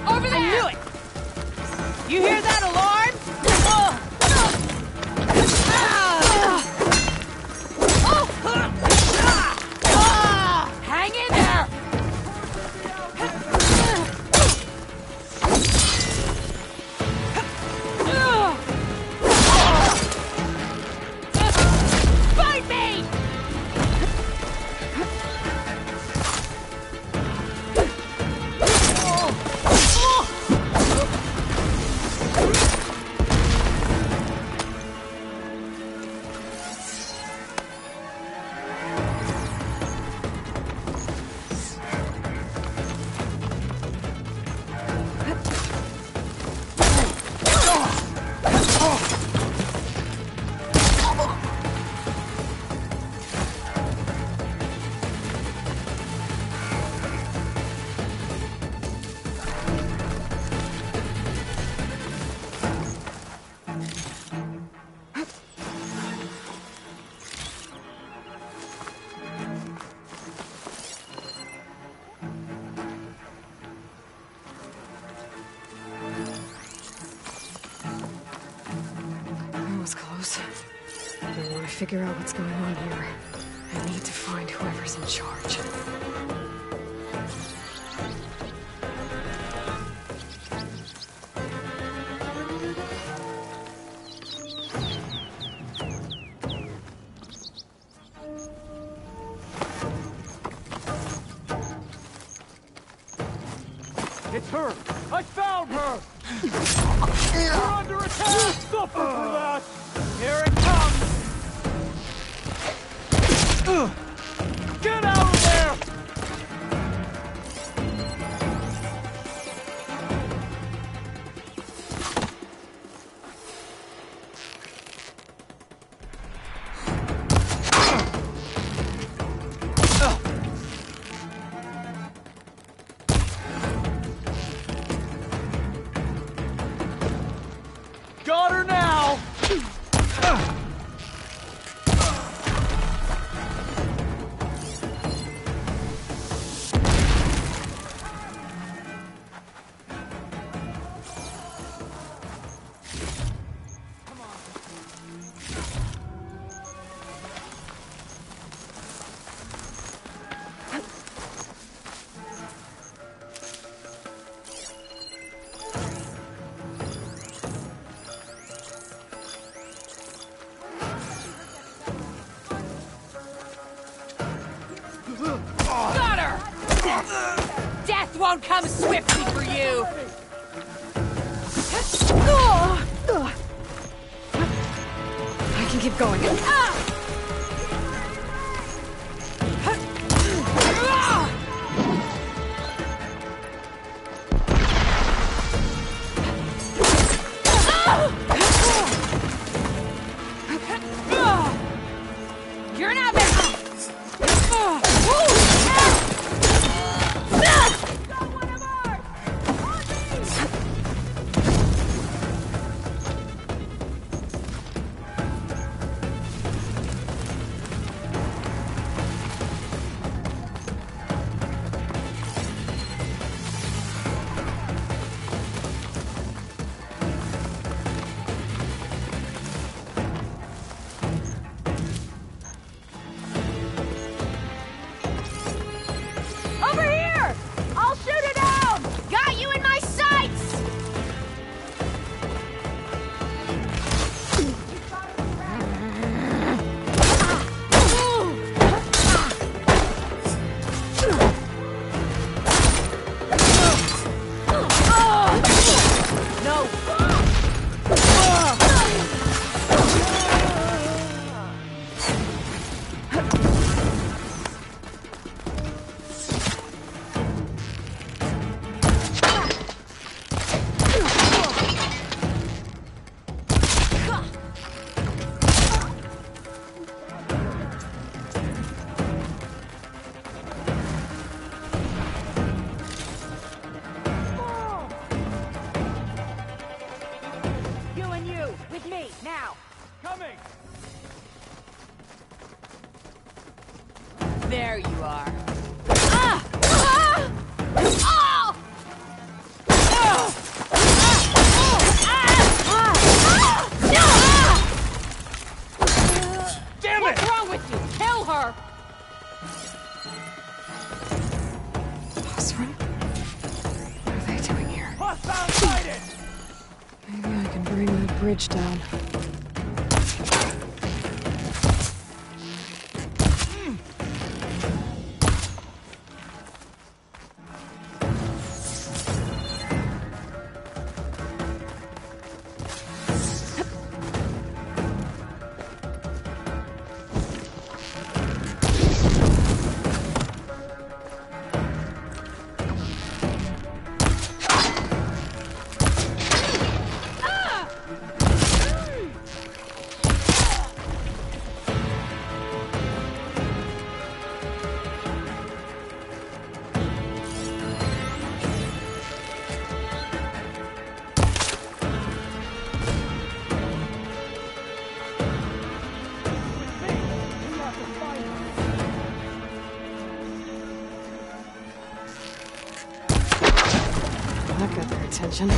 S2: Over there! I knew it! You hear that alarm? Hang in there! Fight me!
S1: That was close. I want to figure out what's going on here. I need to find whoever's in charge.
S8: It's her! I found her! We're under attack! Suffer for that! Here it comes! Get out of there! Got her now!
S2: Got her! Death won't come swiftly for you!
S1: I can keep going.
S2: With me, now!
S8: Coming!
S2: There you are. Ah! Ah! Oh!
S8: Damn it!
S2: What's wrong with you? Kill her!
S1: Osram? What are they doing here?
S8: Hostile sighted!
S1: Maybe I can bring that bridge down. That got their attention.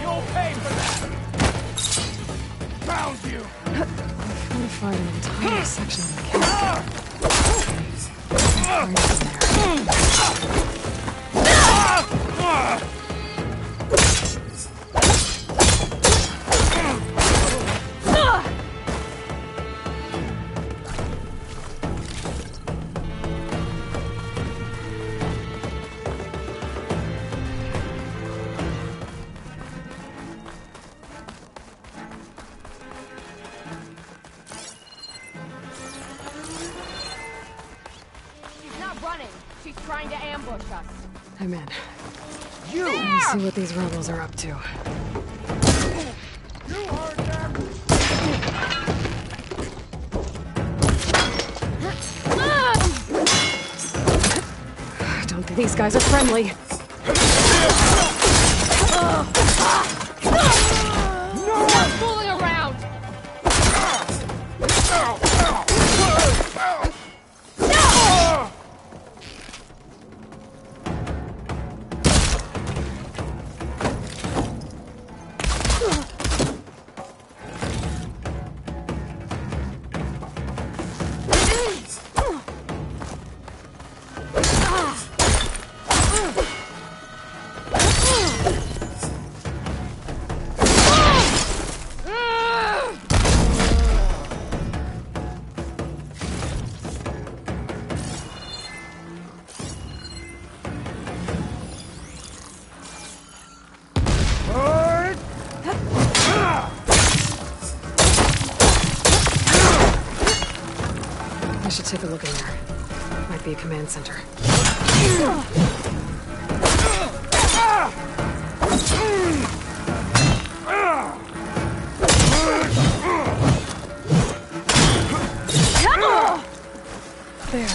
S8: You'll pay for that! Found you!
S1: Fortified an entire section of the camp.
S2: She's not running. She's trying to ambush us.
S1: I'm in.
S2: You!
S1: Let's see what these rebels are up to.
S8: You heard them!
S1: Don't think these guys are friendly.
S2: No more fooling around!
S1: I should take a look in there. Might be a command center. There.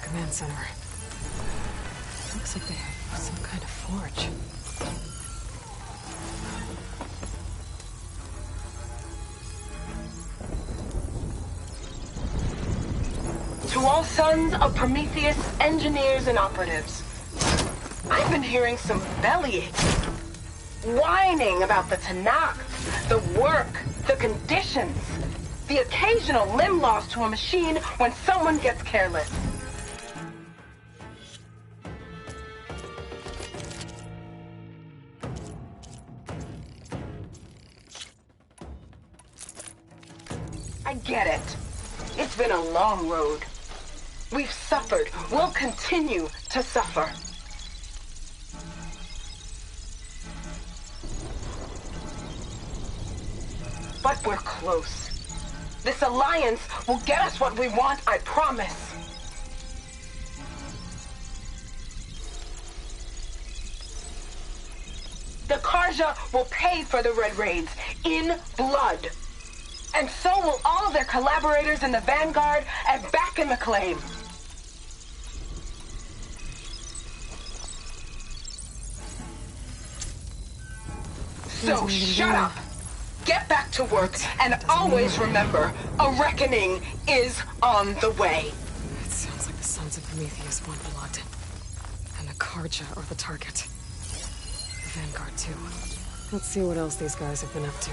S1: Command center. Looks like they have some kind of forge.
S7: To all sons of Prometheus, engineers and operatives, I've been hearing some bellyache, whining about the Tanakh, the work, the conditions. The occasional limb loss to a machine when someone gets careless. I get it. It's been a long road. We've suffered. We'll continue to suffer. But we're close. This alliance will get us what we want, I promise. The Karja will pay for the Red Raids in blood. And so will all of their collaborators in the Vanguard and back in the claim. So shut up. Get back to work, and always remember, a reckoning is on the way.
S1: It sounds like the Sons of Prometheus want blood. And the Karja are the target. The Vanguard, too. Let's see what else these guys have been up to.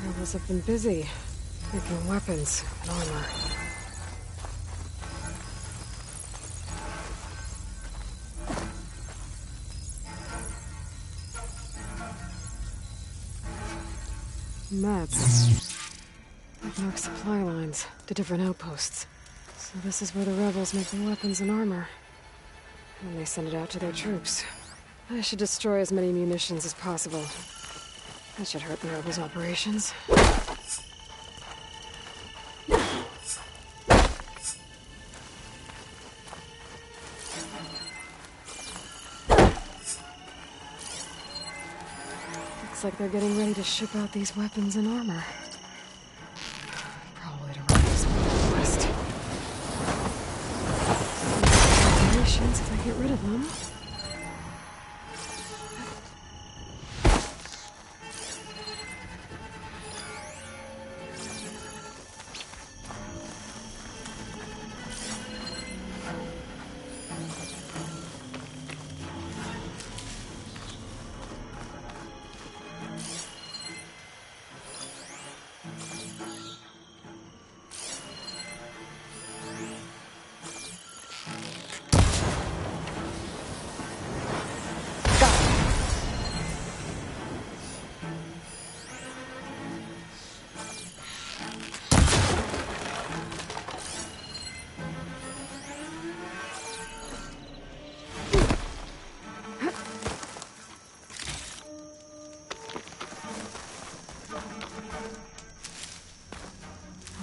S1: Rebels have been busy, making weapons and armor. Maps. They've marked supply lines to different outposts. So this is where the rebels make the weapons and armor. And they send it out to their troops. I should destroy as many munitions as possible. That should hurt the rebels' operations. Looks like they're getting ready to ship out these weapons and armor. Probably to rebels in the west. Operations if I get rid of them.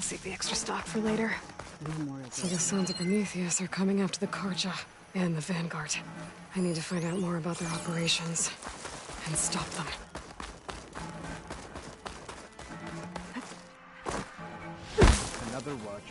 S1: Save the extra stock for later. So the Sons of Prometheus are coming after the Karja and the Vanguard. I need to find out more about their operations and stop them.
S22: Another watch.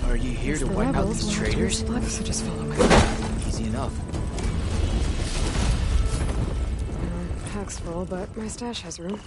S3: Are you here to wipe out these traitors?
S1: So just follow me.
S3: Easy enough.
S1: Pack's full, but my stash has room.